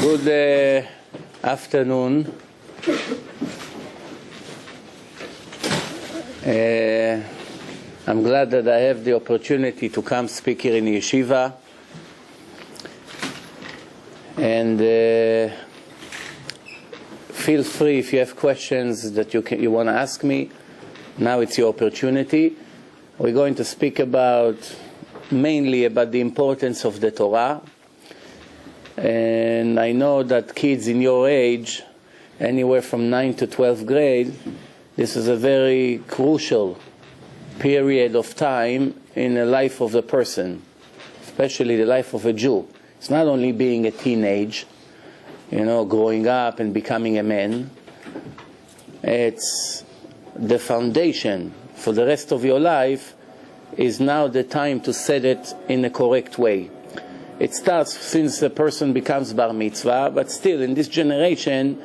Good afternoon. I'm glad that I have the opportunity to come speak here in Yeshiva. And feel free if you have questions that you want to ask me. Now it's your opportunity. We're going to speak mainly about the importance of the Torah. And I know that kids in your age, anywhere from 9 to 12th grade, this is a very crucial period of time in the life of a person, especially the life of a Jew. It's not only being a teenage, growing up and becoming a man. It's the foundation for the rest of your life. Is now the time to set it in a correct way. It starts since a person becomes bar mitzvah, but still in this generation,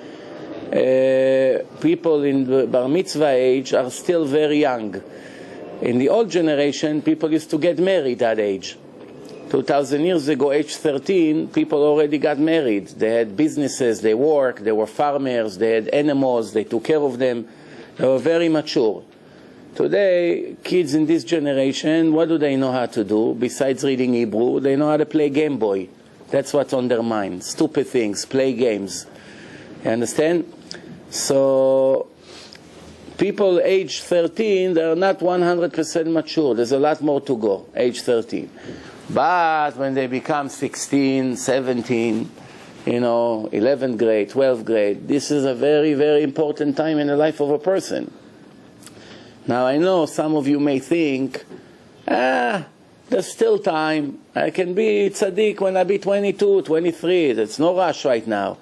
people in the bar mitzvah age are still very young. In the old generation, people used to get married at age. 2,000 years ago, age 13, people already got married. They had businesses, they worked, they were farmers, they had animals, they took care of them. They were very mature. Today, kids in this generation, what do they know how to do? Besides reading Hebrew, they know how to play Game Boy. That's what's on their mind. Stupid things, play games. You understand? So, people age 13, they're not 100% mature. There's a lot more to go, age 13. But when they become 16, 17, 11th grade, 12th grade, this is a very, very important time in the life of a person. Now I know some of you may think, there's still time. I can be tzaddik when I be 22, 23. There's no rush right now.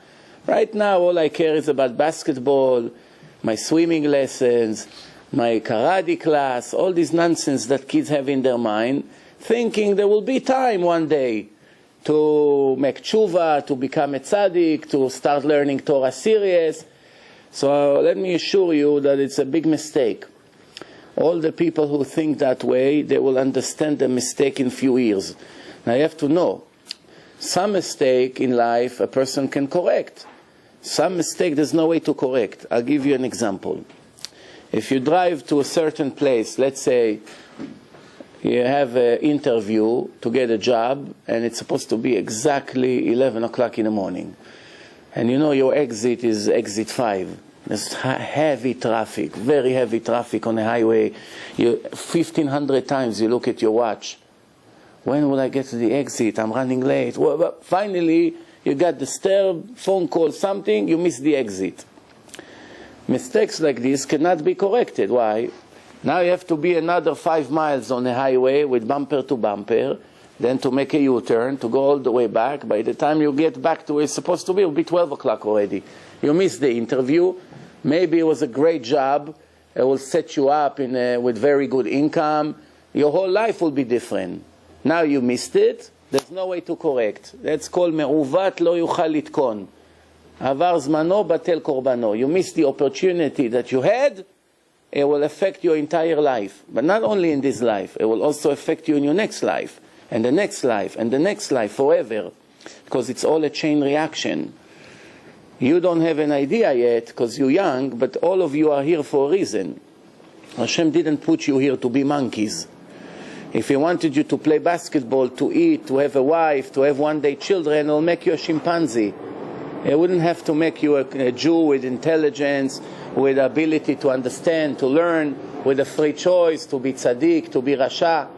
Right now all I care is about basketball, my swimming lessons, my karate class, all this nonsense that kids have in their mind, thinking there will be time one day to make tshuva, to become a tzaddik, to start learning Torah serious. So let me assure you that it's a big mistake. All the people who think that way, they will understand the mistake in few years. Now you have to know, some mistake in life a person can correct. Some mistake there's no way to correct. I'll give you an example. If you drive to a certain place, let's say you have an interview to get a job, and it's supposed to be exactly 11 o'clock in the morning. And your exit is exit 5. There's heavy traffic, very heavy traffic on the highway. 1,500 times you look at your watch. When will I get to the exit? I'm running late. Well, finally, you got disturbed, phone call, something, you miss the exit. Mistakes like this cannot be corrected. Why? Now you have to be another 5 miles on the highway with bumper to bumper, then to make a U-turn, to go all the way back. By the time you get back to where it's supposed to be, it'll be 12 o'clock already. You missed the interview. Maybe it was a great job. It will set you up with very good income. Your whole life will be different. Now you missed it. There's no way to correct. That's called me'uvat lo yuchal litkon. Avar zmano batel korbano. You missed the opportunity that you had. It will affect your entire life. But not only in this life. It will also affect you in your next life. And the next life. And the next life. Forever. Because it's all a chain reaction. You don't have an idea yet because you're young, but all of you are here for a reason. Hashem didn't put you here to be monkeys. If He wanted you to play basketball, to eat, to have a wife, to have one day children, He'll make you a chimpanzee. He wouldn't have to make you a Jew with intelligence, with ability to understand, to learn, with a free choice, to be tzaddik, to be rasha.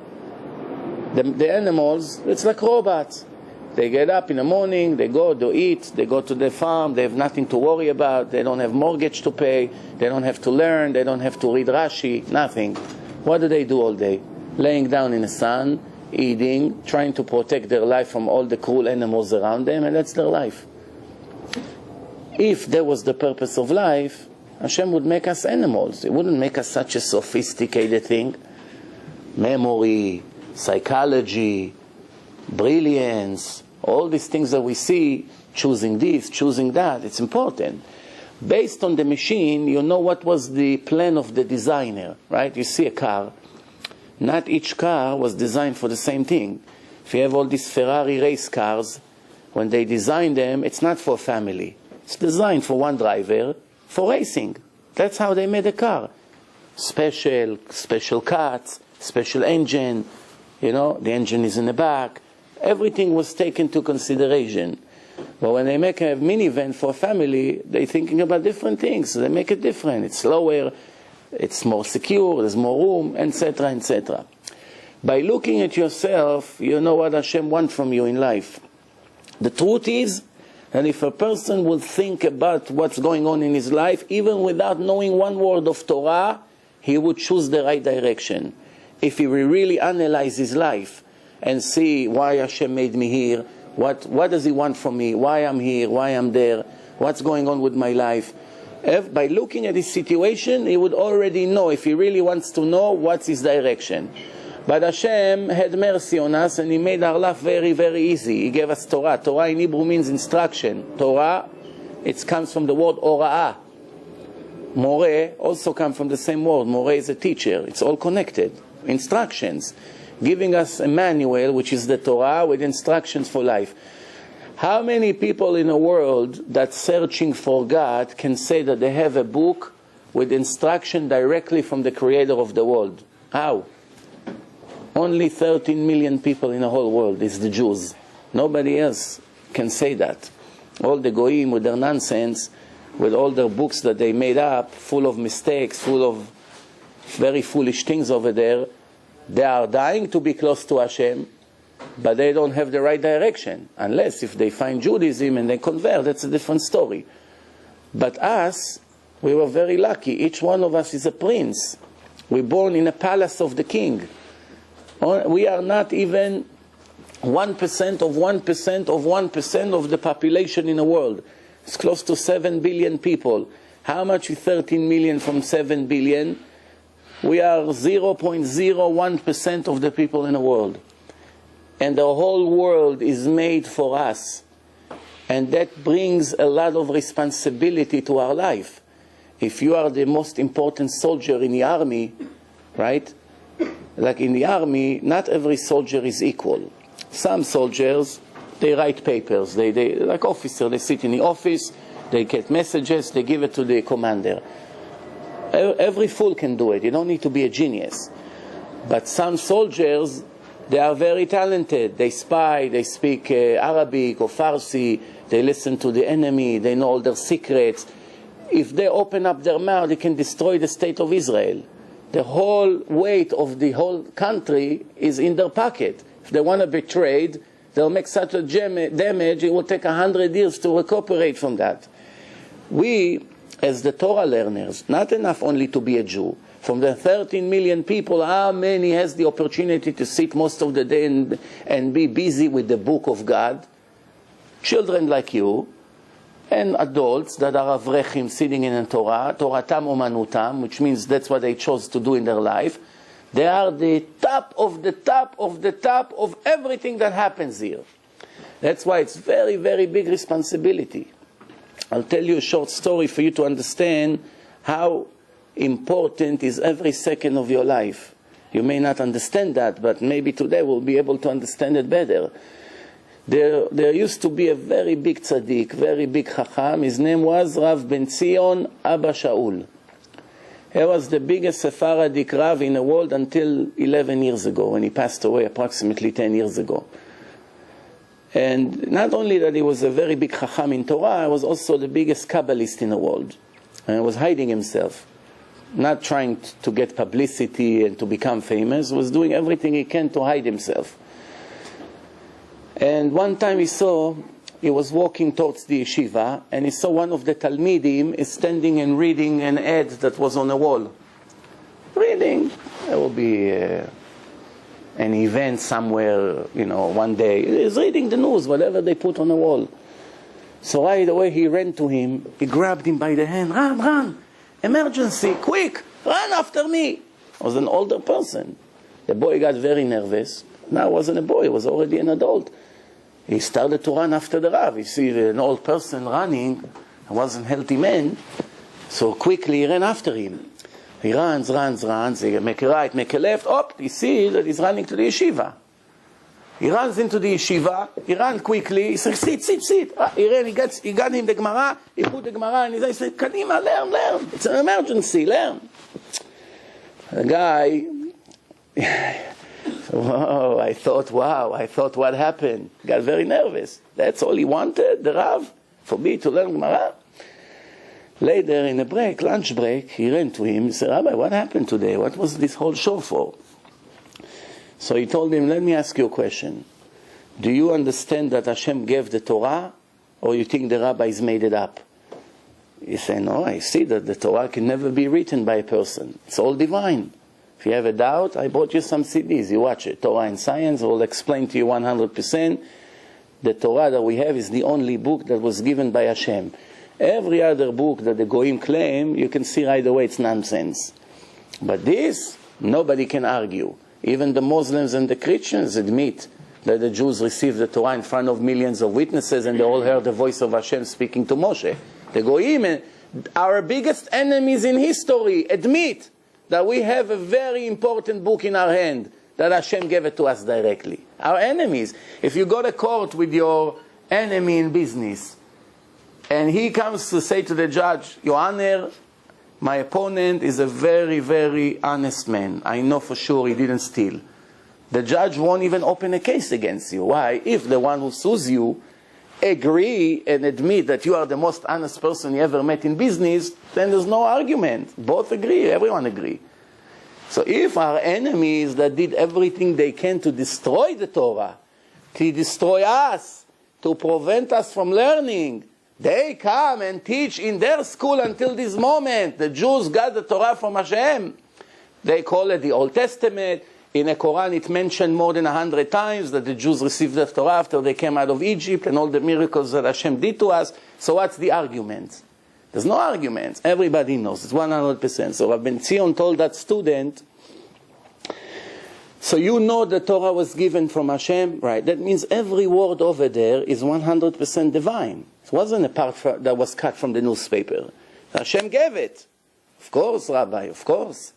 The animals, it's like robots. They get up in the morning, they go, they eat, they go to the farm, they have nothing to worry about, they don't have mortgage to pay, they don't have to learn, they don't have to read Rashi, nothing. What do they do all day? Laying down in the sun, eating, trying to protect their life from all the cruel animals around them, and that's their life. If that was the purpose of life, Hashem would make us animals. He wouldn't make us such a sophisticated thing. Memory, psychology, brilliance, all these things that we see, choosing this, choosing that, it's important. Based on the machine, you know what was the plan of the designer, right? You see a car. Not each car was designed for the same thing. If you have all these Ferrari race cars, when they design them, it's not for family. It's designed for one driver, for racing. That's how they made a car. Special cuts, special engine, the engine is in the back. Everything was taken into consideration. But when they make a minivan for a family, they're thinking about different things. So they make it different. It's slower, it's more secure, there's more room, etc., etc. By looking at yourself, you know what Hashem wants from you in life. The truth is that if a person will think about what's going on in his life, even without knowing one word of Torah, he would choose the right direction. If he will really analyze his life and see why Hashem made me here, what does he want from me, why I'm here, why I'm there, what's going on with my life. By looking at his situation, he would already know, if he really wants to know, what's his direction. But Hashem had mercy on us and He made our life very, very easy. He gave us Torah. Torah in Hebrew means instruction. Torah, it comes from the word ora'ah. More also comes from the same word. More is a teacher. It's all connected. Instructions. Giving us a manual, which is the Torah, with instructions for life. How many people in the world that's searching for God can say that they have a book with instruction directly from the Creator of the world? How? Only 13 million people in the whole world is the Jews. Nobody else can say that. All the goyim with their nonsense, with all their books that they made up, full of mistakes, full of very foolish things over there, they are dying to be close to Hashem, but they don't have the right direction. Unless if they find Judaism and they convert, that's a different story. But us, we were very lucky. Each one of us is a prince. We're born in a palace of the king. We are not even 1% of 1% of 1% of the population in the world. It's close to 7 billion people. How much is 13 million from 7 billion? We are 0.01% of the people in the world. And the whole world is made for us. And that brings a lot of responsibility to our life. If you are the most important soldier in the army, right? Like in the army, not every soldier is equal. Some soldiers, they write papers. They like officers, they sit in the office, they get messages, they give it to the commander. Every fool can do it. You don't need to be a genius. But some soldiers, they are very talented. They spy, they speak Arabic or Farsi, they listen to the enemy, they know all their secrets. If they open up their mouth, they can destroy the state of Israel. The whole weight of the whole country is in their pocket. If they want to be betrayed, they'll make such a damage, it will take 100 years to recuperate from that. We, as the Torah learners, not enough only to be a Jew. From the 13 million people, how many has the opportunity to sit most of the day and be busy with the book of God? Children like you, and adults that are avrechim sitting in the Torah, Toratam Omanutam, which means that's what they chose to do in their life. They are the top of the top of the top of everything that happens here. That's why it's very, very big responsibility. I'll tell you a short story for you to understand how important is every second of your life. You may not understand that, but maybe today we'll be able to understand it better. There used to be a very big tzaddik, very big chacham. His name was Rav Ben Zion Abba Shaul. He was the biggest Sephardic Rav in the world until 11 years ago, when he passed away approximately 10 years ago. And not only that he was a very big chacham in Torah, he was also the biggest Kabbalist in the world. And he was hiding himself, not trying to get publicity and to become famous. He was doing everything he can to hide himself. And one time he was walking towards the yeshiva, and he saw one of the Talmidim is standing and reading an ad that was on a wall. Reading. There will be an event somewhere, one day. He's reading the news, whatever they put on the wall. So right away he ran to him, he grabbed him by the hand, run, emergency, quick, run after me. I was an older person. The boy got very nervous. Now he wasn't a boy, he was already an adult. He started to run after the Rav. You see an old person running, he wasn't a healthy man, so quickly he ran after him. He runs, he make a right, make a left, he sees that he's running to the yeshiva. He runs into the yeshiva, he ran quickly, he said, sit. He ran, he got him the Gemara, he put the Gemara in his eye, he said, Kadima, learn. It's an emergency, learn. The guy, oh, I thought, what happened? Got very nervous. That's all he wanted, the Rav, for me to learn Gemara? Later, in a break, lunch break, he ran to him, he said, Rabbi, what happened today? What was this whole show for? So he told him, let me ask you a question. Do you understand that Hashem gave the Torah, or you think the rabbis made it up? He said, no, I see that the Torah can never be written by a person. It's all divine. If you have a doubt, I brought you some CDs. You watch it. Torah and Science will explain to you 100%. The Torah that we have is the only book that was given by Hashem. Every other book that the Goyim claim, you can see right away it's nonsense. But this, nobody can argue. Even the Muslims and the Christians admit that the Jews received the Torah in front of millions of witnesses and they all heard the voice of Hashem speaking to Moshe. The Goyim, our biggest enemies in history, admit that we have a very important book in our hand, that Hashem gave it to us directly. Our enemies. If you go to court with your enemy in business, and he comes to say to the judge, Your Honor, my opponent is a very, very honest man. I know for sure he didn't steal. The judge won't even open a case against you. Why? If the one who sues you agree and admit that you are the most honest person you ever met in business, then there's no argument. Both agree, everyone agree. So if our enemies that did everything they can to destroy the Torah, to destroy us, to prevent us from learning, they come and teach in their school until this moment. The Jews got the Torah from Hashem. They call it the Old Testament. In the Quran it mentioned more than 100 times that the Jews received the Torah after they came out of Egypt and all the miracles that Hashem did to us. So what's the argument? There's no arguments. Everybody knows. It's 100%. So Rabbi Zion told that student, so you know the Torah was given from Hashem, right? That means every word over there is 100% divine. It wasn't a part that was cut from the newspaper. Hashem gave it. Of course, Rabbi, of course.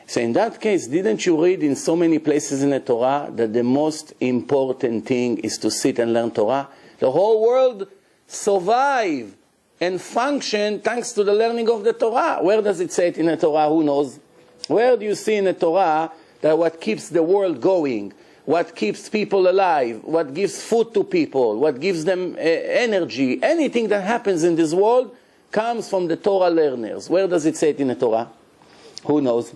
So in that case, didn't you read in so many places in the Torah that the most important thing is to sit and learn Torah? The whole world survive and function thanks to the learning of the Torah. Where does it say it in the Torah? Who knows? Where do you see in the Torah that what keeps the world going, what keeps people alive, what gives food to people, what gives them energy, anything that happens in this world comes from the Torah learners. Where does it say it in the Torah? Who knows?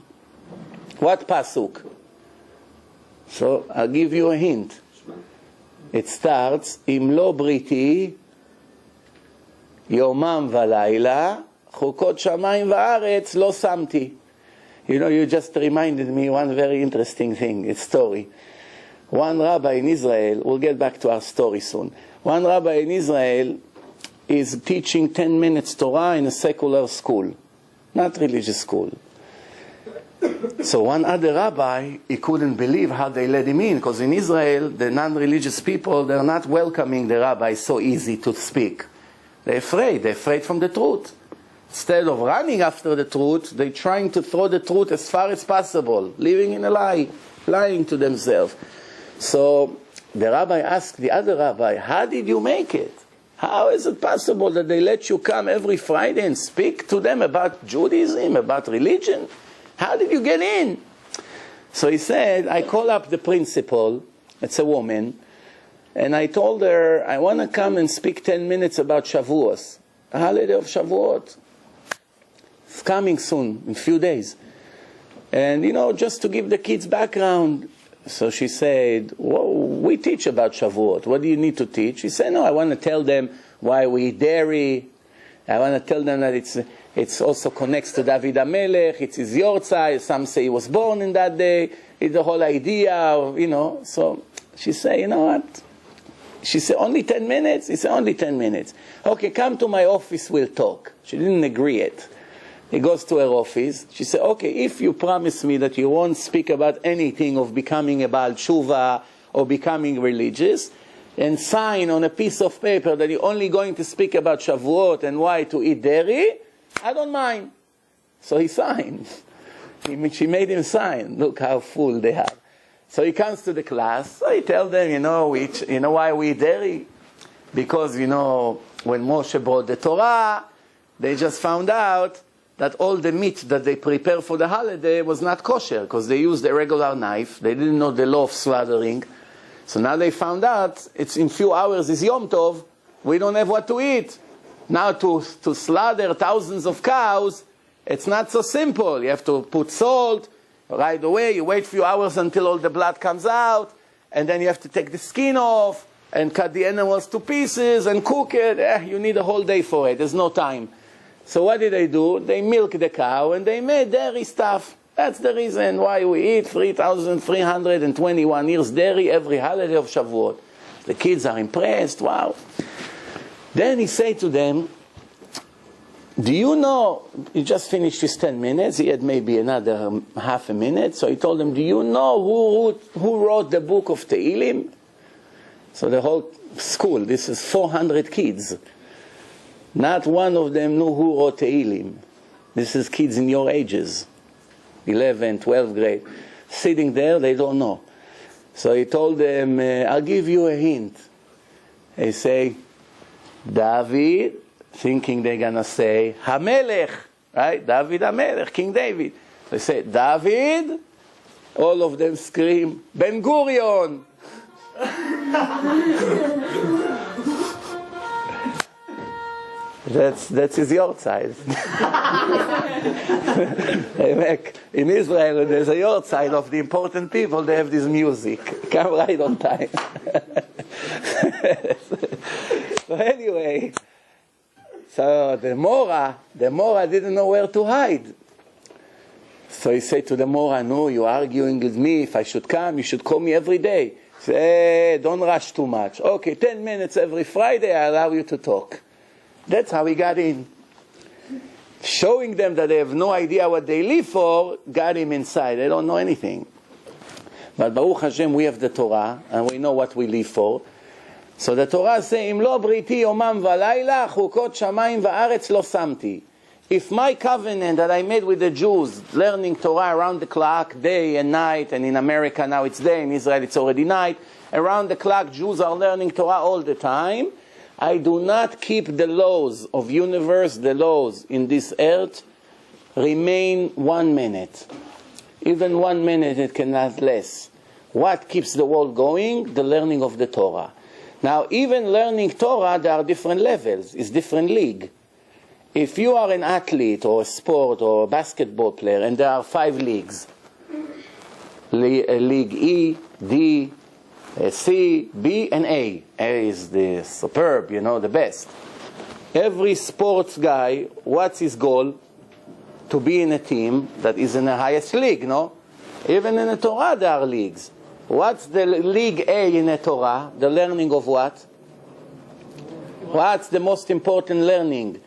What pasuk? So I'll give you a hint. It starts, Im lo briti, yomam v'layla, chukot shamayim v'aretz lo samti. You know, you just reminded me one very interesting thing, a story. One rabbi in Israel, we'll get back to our story soon. One rabbi in Israel is teaching 10 minutes Torah in a secular school, not religious school. So one other rabbi, he couldn't believe how they let him in, because in Israel, the non-religious people, they're not welcoming the rabbi so easy to speak. They're afraid from the truth. Instead of running after the truth, they're trying to throw the truth as far as possible, living in a lie, lying to themselves. So the rabbi asked the other rabbi, how did you make it? How is it possible that they let you come every Friday and speak to them about Judaism, about religion? How did you get in? So he said, I call up the principal, it's a woman, and I told her, I want to come and speak 10 minutes about Shavuos, the holiday of Shavuot. It's coming soon, in a few days. And, you know, just to give the kids background. So she said, well, we teach about Shavuot. What do you need to teach? She said, no, I want to tell them why we eat dairy. I want to tell them that it's also connects to David HaMelech. It's his yortzai. Some say he was born in that day. It's the whole idea of, you know. So she said, you know what? She said, only 10 minutes? He said, only 10 minutes. Okay, come to my office, we'll talk. She didn't agree yet. He goes to her office. She said, okay, if you promise me that you won't speak about anything of becoming a Baal Tshuva or becoming religious, and sign on a piece of paper that you're only going to speak about Shavuot and why to eat dairy, I don't mind. So he signed. She made him sign. Look how fool they are. So he comes to the class, so he tells them, you know why we eat dairy? Because, when Moshe brought the Torah, they just found out that all the meat that they prepare for the holiday was not kosher, because they used a regular knife. They didn't know the law of slaughtering. So now they found out, it's in few hours is Yom Tov, we don't have what to eat. Now to slaughter thousands of cows, it's not so simple. You have to put salt right away, you wait a few hours until all the blood comes out, and then you have to take the skin off, and cut the animals to pieces, and cook it. You need a whole day for it, there's no time. So what did they do? They milked the cow, and they made dairy stuff. That's the reason why we eat 3,321 years dairy every holiday of Shavuot. The kids are impressed, wow. Then he said to them, do you know, he just finished his 10 minutes, he had maybe another half a minute, so he told them, do you know who wrote the book of Tehillim? So the whole school, this is 400 kids. Not one of them knew who wrote Tehillim. This is kids in your ages, 11, 12th grade. Sitting there, they don't know. So he told them, I'll give you a hint. They say, David, thinking they're going to say, Hamelech, right? David Hamelech, King David. They say, David. All of them scream, Ben Gurion. That's his yard side. In Israel, there's a yard side of the important people, they have this music. Come right on time. So anyway, so the Mora didn't know where to hide. So he said to the Mora, no, you're arguing with me. If I should come, you should call me every day. He said, hey, don't rush too much. Okay, 10 minutes every Friday, I allow you to talk. That's how he got in. Showing them that they have no idea what they live for, got him inside. They don't know anything. But Baruch Hashem, we have the Torah, and we know what we live for. So the Torah says, Im lo briti yomam v'layla, chukot shamayim va'aretz lo samti. If my covenant that I made with the Jews, learning Torah around the clock, day and night, and in America now it's day, in Israel it's already night, around the clock Jews are learning Torah all the time, I do not keep the laws of universe, the laws in this earth, remain 1 minute. Even 1 minute it cannot less. What keeps the world going? The learning of the Torah. Now, even learning Torah, there are different levels. It's different league. If you are an athlete or a sport or a basketball player, and there are 5 leagues, League E, D, C, B, and A. A is the superb, the best. Every sports guy, what's his goal? To be in a team that is in the highest league, no? Even in the Torah there are leagues. What's the League A in the Torah? The learning of what? What's the most important learning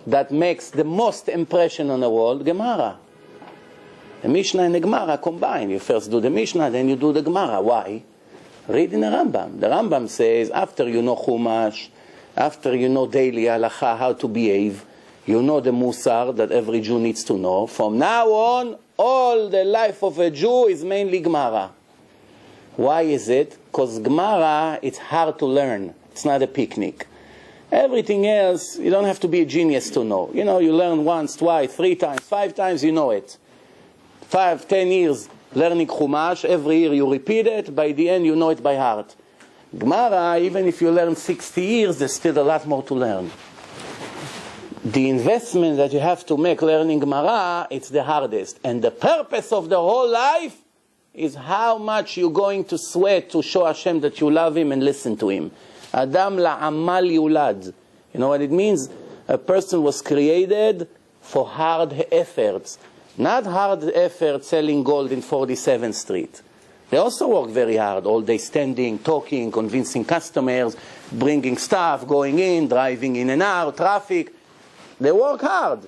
that makes the most impression on the world? Gemara. The Mishnah and the Gemara combine. You first do the Mishnah, then you do the Gemara. Why? Read in the Rambam. The Rambam says, after you know Chumash, after you know daily halacha, how to behave, you know the Musar that every Jew needs to know. From now on, all the life of a Jew is mainly Gemara. Why is it? Because Gemara, it's hard to learn. It's not a picnic. Everything else, you don't have to be a genius to know. You learn once, twice, 3 times, 5 times, you know it. 5, 10 years learning Chumash, every year you repeat it, by the end you know it by heart. Gemara, even if you learn 60 years, there's still a lot more to learn. The investment that you have to make learning Gemara, it's the hardest. And the purpose of the whole life is how much you're going to sweat to show Hashem that you love Him and listen to Him. Adam la'amal yulad. You know what it means? A person was created for hard efforts. Not hard efforts selling gold in 47th Street. They also work very hard, all day standing, talking, convincing customers, bringing stuff, going in, driving in and out, traffic. They work hard.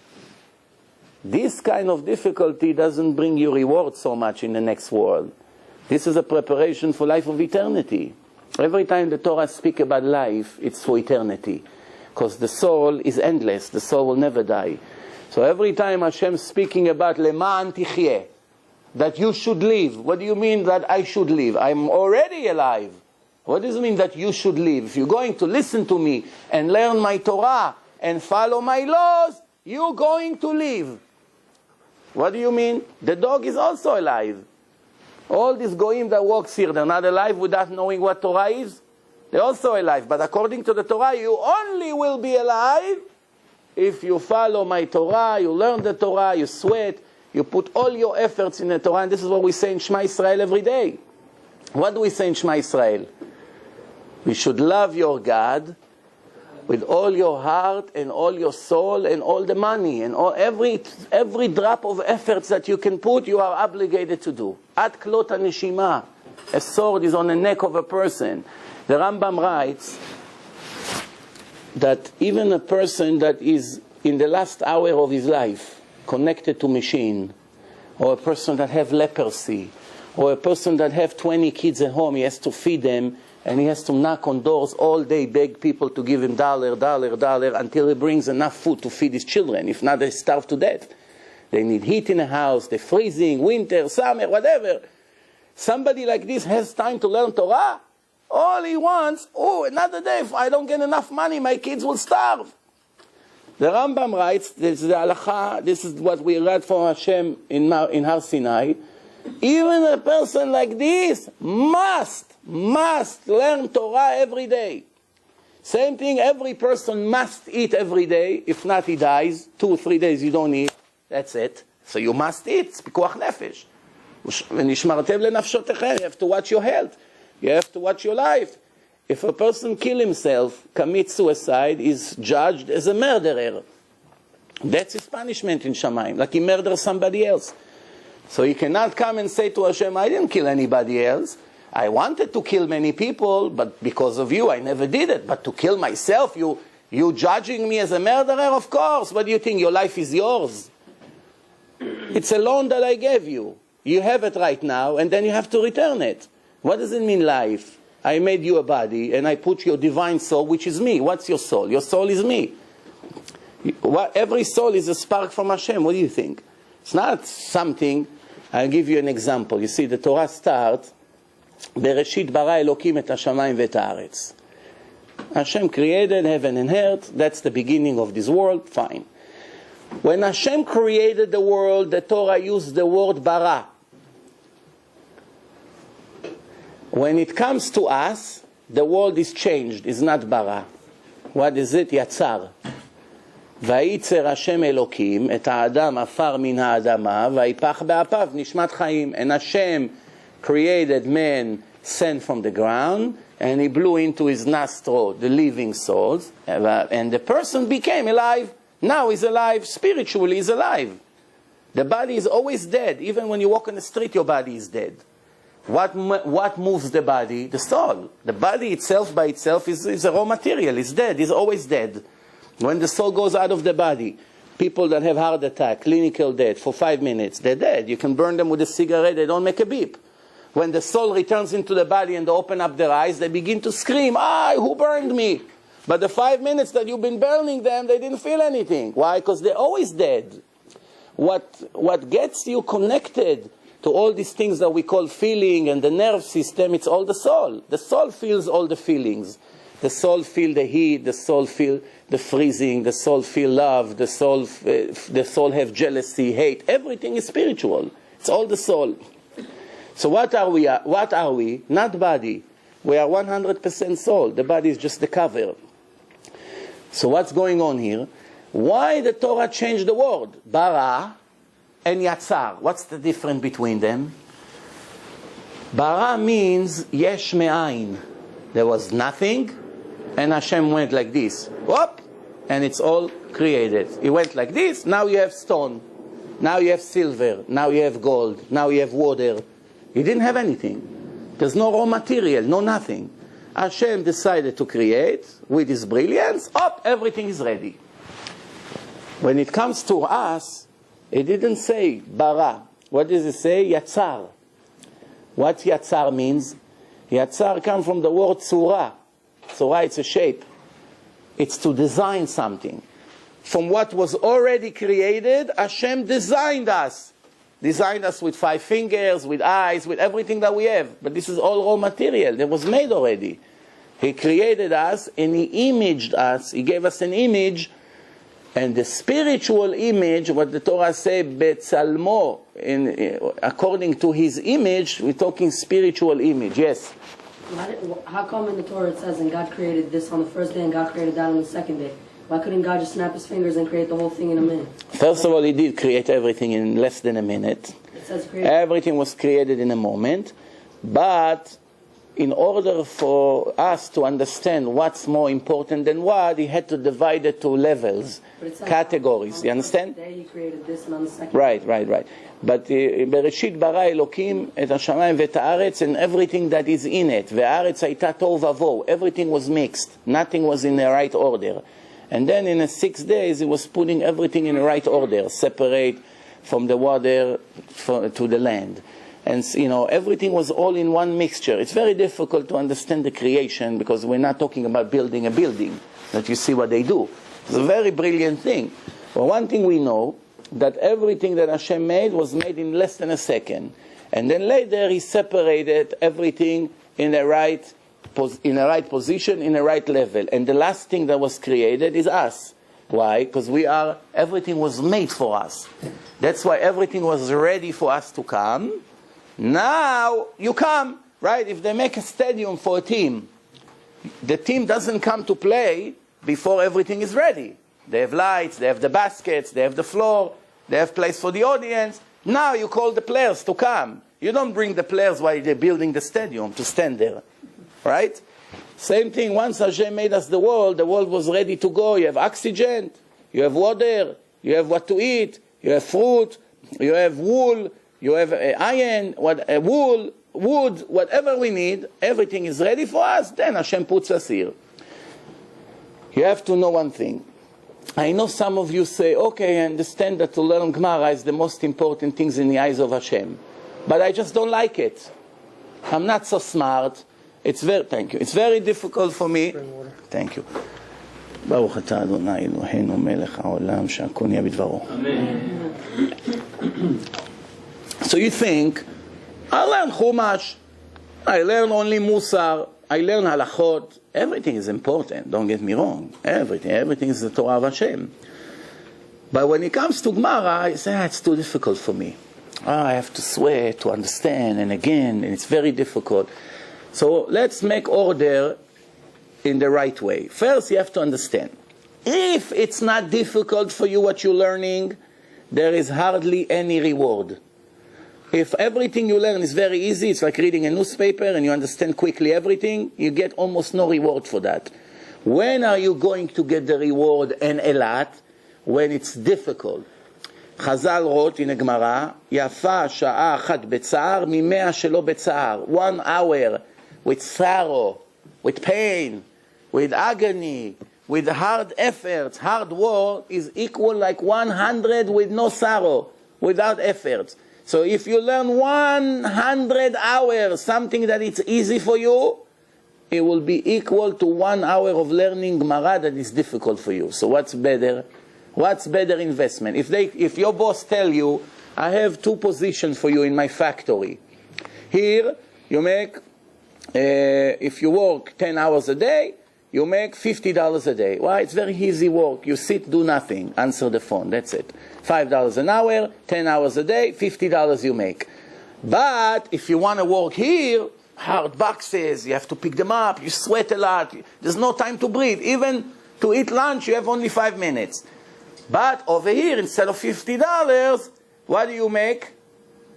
This kind of difficulty doesn't bring you reward so much in the next world. This is a preparation for life of eternity. Every time the Torah speaks about life, it's for eternity. Because the soul is endless. The soul will never die. So every time Hashem is speaking about Leman Tichyeh, that you should live. What do you mean that I should live? I'm already alive. What does it mean that you should live? If you're going to listen to me and learn my Torah and follow my laws, you're going to live. What do you mean? The dog is also alive. All these goyim that walks here, they're not alive without knowing what Torah is. They're also alive. But according to the Torah, you only will be alive if you follow my Torah, you learn the Torah, you sweat, you put all your efforts in the Torah. And this is what we say in Shema Israel every day. What do we say in Shema Israel? We should love your God with all your heart and all your soul and all the money and every drop of efforts that you can put, you are obligated to do. At klot neshima, a sword is on the neck of a person. The Rambam writes that even a person that is in the last hour of his life connected to machine, or a person that have leprosy, or a person that have 20 kids at home, he has to feed them, and he has to knock on doors all day, beg people to give him dollar, until he brings enough food to feed his children. If not, they starve to death. They need heat in the house, they're freezing, winter, summer, whatever. Somebody like this has time to learn Torah? All he wants, another day, if I don't get enough money, my kids will starve. The Rambam writes, this is the halacha, this is what we read from Hashem in Har Sinai. Even a person like this must learn Torah every day. Same thing, every person must eat every day. If not, he dies. 2 or 3 days you don't eat. That's it. So you must eat. It's pikuach nefesh. ונשמרתם לנפשותיכם. You have to watch your health. You have to watch your life. If a person kill himself, commits suicide, is judged as a murderer. That's his punishment in Shamayim. Like he murdered somebody else. So you cannot come and say to Hashem, I didn't kill anybody else. I wanted to kill many people, but because of you, I never did it. But to kill myself, you judging me as a murderer? Of course. What do you think? Your life is yours. It's a loan that I gave you. You have it right now, and then you have to return it. What does it mean, life? I made you a body, and I put your divine soul, which is me. What's your soul? Your soul is me. Every soul is a spark from Hashem. What do you think? It's not something. I'll give you an example. You see, the Torah starts, Bereshit bara Elokim et hashamayim ve'et haaretz. Hashem created heaven and earth. That's the beginning of this world. Fine. When Hashem created the world, the Torah used the word bara. When it comes to us, the world is changed. It's not bara. What is it? Yatzar. וייצר השם אלוקים את האדם עפר מן האדמה ויפח באפיו נשמת חיים. And Hashem created man, sent from the ground, and he blew into his nostril the living souls, and the person became alive. Now he's alive, spiritually he's alive. The body is always dead. Even when you walk on the street, your body is dead. What moves the body? The soul. The body itself by itself is a raw material. It's dead. It's always dead. When the soul goes out of the body, people that have heart attack, clinical death, for 5 minutes, they're dead. You can burn them with a cigarette, they don't make a beep. When the soul returns into the body and they open up their eyes, they begin to scream, who burned me? But the 5 minutes that you've been burning them, they didn't feel anything. Why? Because they're always dead. What gets you connected to all these things that we call feeling and the nerve system, it's all the soul. The soul feels all the feelings. The soul feel the heat, the soul feel the freezing, the soul feel love, the soul have jealousy, hate. Everything is spiritual. It's all the soul. So what are we? Not body. We are 100% soul. The body is just the cover. So what's going on here? Why the Torah changed the word? Bara and Yatzar. What's the difference between them? Bara means yesh me'ain. There was nothing, and Hashem went like this. Whoop! And it's all created. He went like this. Now you have stone. Now you have silver. Now you have gold. Now you have water. He didn't have anything. There's no raw material, no nothing. Hashem decided to create with his brilliance. Everything is ready. When it comes to us, it didn't say bara. What does it say? Yatzar. What Yatzar means? Yatzar comes from the word tzura. Tzura, it's a shape. It's to design something. From what was already created, Hashem designed us. designed us with 5 fingers, with eyes, with everything that we have. But this is all raw material that was made already. He created us and He imaged us. He gave us an image. And the spiritual image, what the Torah says, Betzalmo, according to His image, we're talking spiritual image. Yes? How come in the Torah it says, and God created this on the first day and God created that on the second day? Why couldn't God just snap His fingers and create the whole thing in a minute? First of all, He did create everything in less than a minute. It says created. Everything was created in a moment. But in order for us to understand what's more important than what, He had to divide it to levels, categories. You understand? On the first day He created this and on the second Right, day. right, right. But בראשית ברא אלוקים את השמיים ואת הארץ and everything that is in it. והארץ הייתה תוהו ובוהו. Everything was mixed. Nothing was in the right order. And then in the 6 days, He was putting everything in the right order, separate from the water to the land. And, everything was all in one mixture. It's very difficult to understand the creation because we're not talking about building a building, that you see what they do. It's a very brilliant thing. But one thing we know, that everything that Hashem made was made in less than a second. And then later He separated everything in the right position, in the right level. And the last thing that was created is us. Why? Because everything was made for us. That's why everything was ready for us to come. Now you come, right? If they make a stadium for a team, the team doesn't come to play before everything is ready. They have lights, they have the baskets, they have the floor, they have place for the audience. Now you call the players to come. You don't bring the players while they're building the stadium to stand there. Right? Same thing, once Hashem made us the world was ready to go. You have oxygen, you have water, you have what to eat, you have fruit, you have wool, you have iron, wool, wood, whatever we need, everything is ready for us, then Hashem puts us here. You have to know one thing. I know some of you say, okay, I understand that to learn Gemara is the most important things in the eyes of Hashem. But I just don't like it. I'm not so smart. Thank you. It's very difficult for me. Thank you. ברוך אתה אדוני אלוהינו מלך העולם שהכל נהיה בדברו. Amen. So you think, I learn Chumash, I learn only Musar, I learn Halachot. Everything is important, don't get me wrong. Everything is the Torah of Hashem. But when it comes to Gemara, I say, it's too difficult for me. I have to sweat to understand, and again, and it's very difficult. So let's make order in the right way. First, you have to understand. If it's not difficult for you what you're learning, there is hardly any reward. If everything you learn is very easy, it's like reading a newspaper and you understand quickly everything, you get almost no reward for that. When are you going to get the reward and a lot? When it's difficult. Chazal wrote in a Gemara, יפה שעה אחת בצער ממאה שלא בצער. 1 hour with sorrow, with pain, with agony, with hard efforts, hard work is equal like 100 with no sorrow, without efforts. So if you learn 100 hours, something that it's easy for you, it will be equal to 1 hour of learning Gemara that is difficult for you. So what's better? What's better investment? If your boss tell you, I have 2 positions for you in my factory. Here, you make, if you work 10 hours a day, you make $50 a day. Well, it's very easy work. You sit, do nothing, answer the phone, that's it. $5 an hour, 10 hours a day, $50 you make. But if you want to work here, hard boxes, you have to pick them up, you sweat a lot, there's no time to breathe. Even to eat lunch, you have only 5 minutes. But over here, instead of $50, what do you make?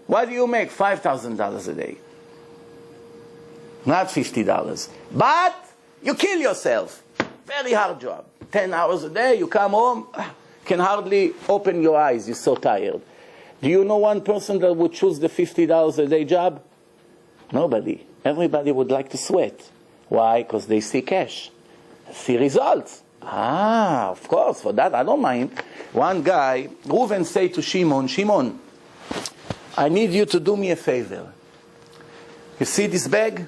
What do you make? $5,000 a day. Not $50. But you kill yourself. Very hard job. 10 hours a day, you come home, can hardly open your eyes, you're so tired. Do you know one person that would choose the $50 a day job? Nobody. Everybody would like to sweat. Why? Because they see cash, see results. Of course, for that I don't mind. One guy, Reuven say to Shimon, Shimon, I need you to do me a favor. You see this bag?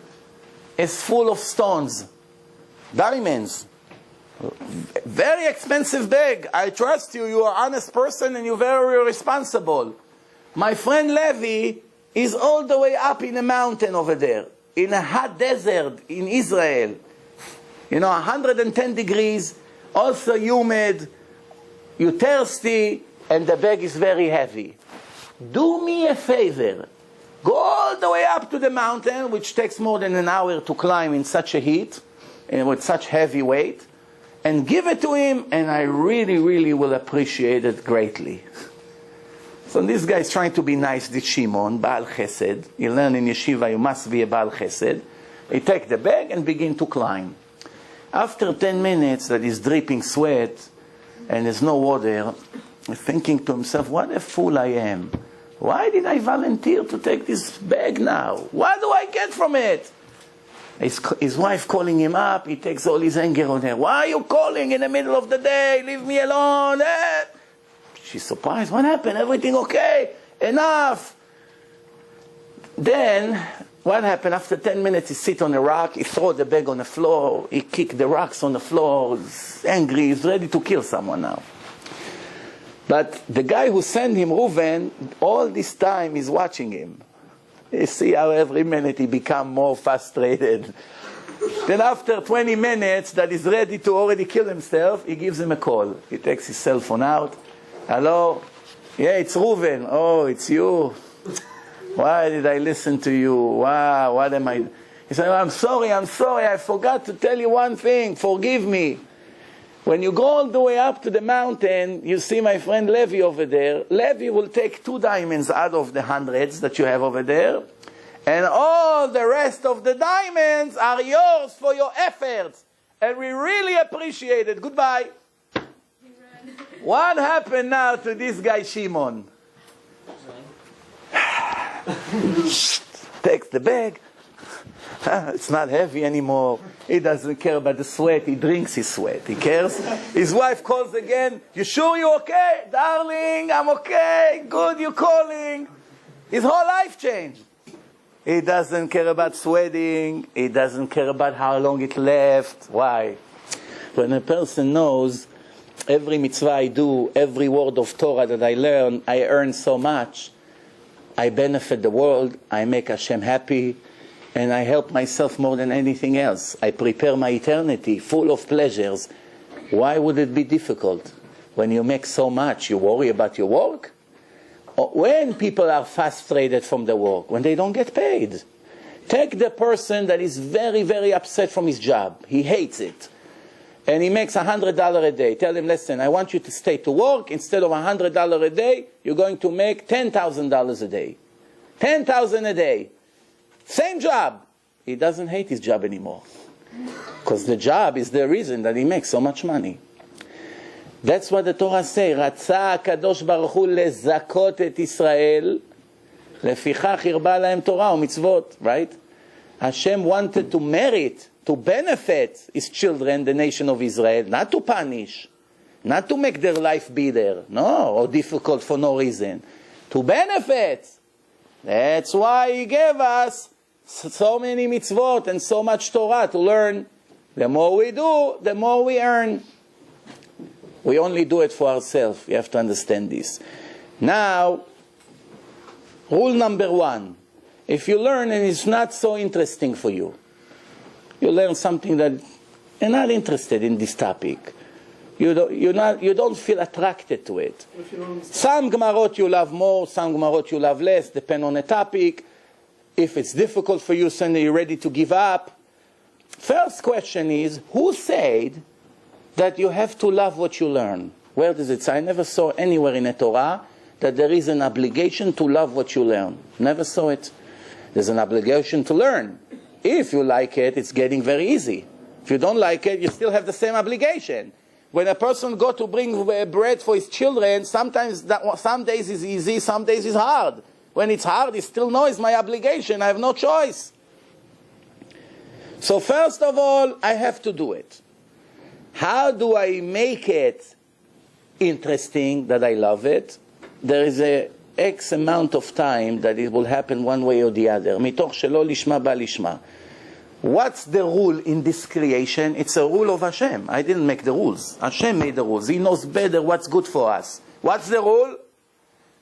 It's full of stones, diamonds. Very expensive bag. I trust you. You are an honest person and you're very responsible. My friend Levi is all the way up in a mountain over there, in a hot desert in Israel. 110 degrees, also humid, you're thirsty, and the bag is very heavy. Do me a favor. Go all the way up to the mountain, which takes more than an hour to climb in such a heat, and with such heavy weight, and give it to him, and I really, really will appreciate it greatly. So this guy is trying to be nice, this Shimon, Baal Chesed. You learn in yeshiva, you must be a Baal Chesed. He takes the bag and begin to climb. After 10 minutes that he's dripping sweat, and there's no water, he's thinking to himself, what a fool I am. Why did I volunteer to take this bag now? What do I get from it? His wife calling him up, he takes all his anger on her. Why are you calling in the middle of the day? Leave me alone. She's surprised. What happened? Everything okay? Enough. Then, what happened? After 10 minutes, he sits on a rock, he throws the bag on the floor, he kicks the rocks on the floor, he's angry, he's ready to kill someone now. But the guy who sent him, Reuven, all this time is watching him. You see how every minute he becomes more frustrated. Then after 20 minutes that he's ready to already kill himself, he gives him a call. He takes his cell phone out. Hello? Yeah, it's Reuven. Oh, it's you. Why did I listen to you? Wow, what am I... He said, I'm sorry, I forgot to tell you one thing. Forgive me. When you go all the way up to the mountain, you see my friend Levi over there. Levi will take 2 diamonds out of the hundreds that you have over there. And all the rest of the diamonds are yours for your efforts. And we really appreciate it. Goodbye. What happened now to this guy Shimon? Takes the bag. It's not heavy anymore. He doesn't care about the sweat. He drinks his sweat. He cares. His wife calls again. You sure you're okay? Darling, I'm okay. Good, you're calling. His whole life changed. He doesn't care about sweating. He doesn't care about how long it left. Why? When a person knows every mitzvah I do, every word of Torah that I learn, I earn so much. I benefit the world. I make Hashem happy. And I help myself more than anything else. I prepare my eternity full of pleasures. Why would it be difficult? When you make so much, you worry about your work? Or when people are frustrated from the work, when they don't get paid. Take the person that is very, very upset from his job. He hates it. And he makes $100 a day. Tell him, listen, I want you to stay to work. Instead of $100 a day, you're going to make $10,000 a day. $10,000 a day. Same job. He doesn't hate his job anymore. Because the job is the reason that he makes so much money. That's what the Torah says. רצה הקדוש ברוך הוא לזכות את ישראל, לפיכך הרבה להם תורה ומצוות. Right? Hashem wanted to merit, to benefit his children, the nation of Israel, not to punish, not to make their life bitter, no, or difficult for no reason. To benefit. That's why he gave us so many mitzvot and so much Torah to learn. The more we do, the more we earn. We only do it for ourselves. You have to understand this. Now, rule number 1. If you learn and it's not so interesting for you, you learn something that you're not interested in this topic. You don't feel attracted to it. Some Gemarot you love more, some Gemarot you love less, depend on the topic. If it's difficult for you, suddenly you're ready to give up. First question is, who said that you have to love what you learn? Where does it say? I never saw anywhere in the Torah that there is an obligation to love what you learn. Never saw it. There's an obligation to learn. If you like it, it's getting very easy. If you don't like it, you still have the same obligation. When a person goes to bring bread for his children, sometimes some days is easy, some days is hard. When it's hard, he still knows my obligation. I have no choice. So first of all, I have to do it. How do I make it interesting that I love it? There is a X amount of time that it will happen one way or the other. מתוך שלא לשמה בא לשמה. What's the rule in this creation? It's a rule of Hashem. I didn't make the rules. Hashem made the rules. He knows better what's good for us. What's the rule?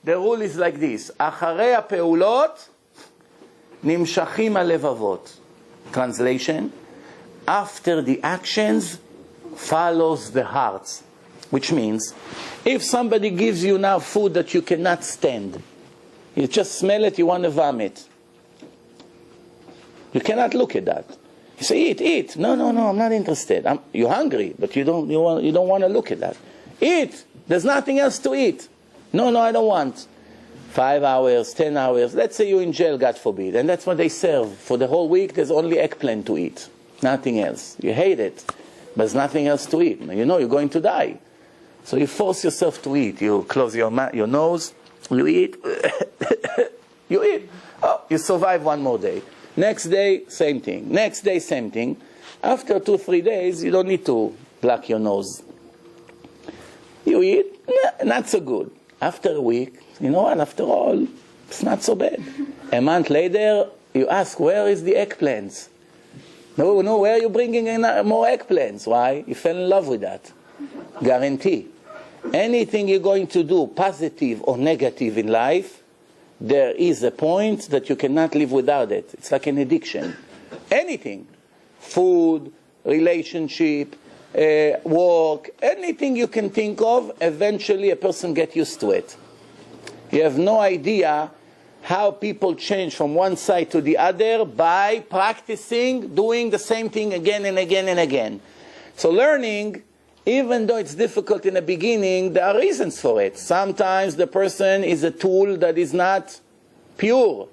the rule is like this. אחרי הפעולות נמשכים הלבבות. Translation, after the actions follows the hearts. Which means, if somebody gives you now food that you cannot stand, you just smell it, you want to vomit. You cannot look at that. You say, eat. No, I'm not interested. You're hungry, but you don't want to look at that. Eat. There's nothing else to eat. No, I don't want. 5 hours, 10 hours. Let's say you're in jail, God forbid, and that's what they serve. For the whole week, there's only eggplant to eat. Nothing else. You hate it, but there's nothing else to eat. You know you're going to die. So you force yourself to eat. You close your nose, you eat, you eat. Oh, you survive one more day. Next day, same thing. Next day, same thing. After 2-3 days, you don't need to block your nose. You eat, not so good. After a week, you know what, after all, it's not so bad. A month later, you ask, where is the eggplants? No, where are you bringing in more eggplants? Why? You fell in love with that. Guarantee. Anything you're going to do, positive or negative in life, there is a point that you cannot live without it. It's like an addiction. Anything. Food, relationship, work, anything you can think of, eventually a person gets used to it. You have no idea how people change from one side to the other by practicing, doing the same thing again and again and again. So learning, even though it's difficult in the beginning, there are reasons for it. Sometimes the person is a tool that is not pure.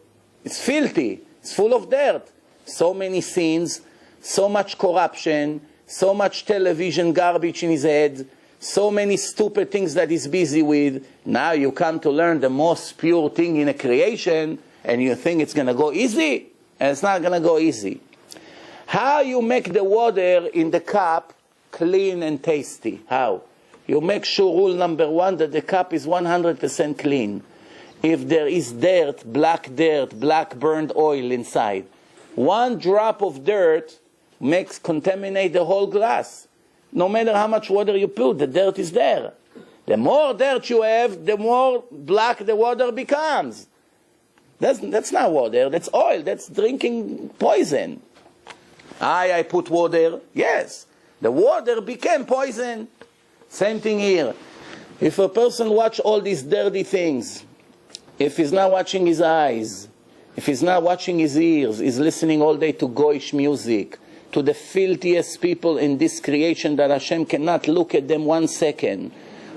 It's filthy. It's full of dirt. So many sins, so much corruption, so much television garbage in his head, so many stupid things that he's busy with. Now you come to learn the most pure thing in a creation, and you think it's going to go easy? And it's not going to go easy. How you make the water in the cup clean and tasty? How? You make sure, rule number 1, that the cup is 100% clean. If there is dirt, black burned oil inside, 1 drop of dirt contaminate the whole glass. No matter how much water you put, the dirt is there. The more dirt you have, the more black the water becomes. That's not water, that's oil, that's drinking poison. I put water, yes. The water became poison. Same thing here. If a person watch all these dirty things, if he's not watching his eyes, if he's not watching his ears, he's listening all day to goyish music, to the filthiest people in this creation that Hashem cannot look at them 1 second.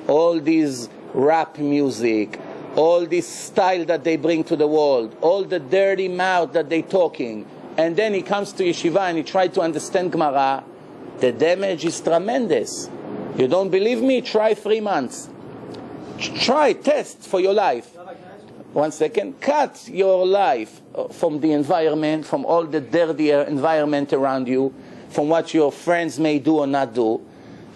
All these rap music, all this style that they bring to the world, all the dirty mouth that they talking, and then he comes to yeshiva and he tries to understand Gemara, the damage is tremendous. You don't believe me? Try 3 months. Try, test for your life. 1 second. Cut your life from the environment, from all the dirty environment around you, from what your friends may do or not do,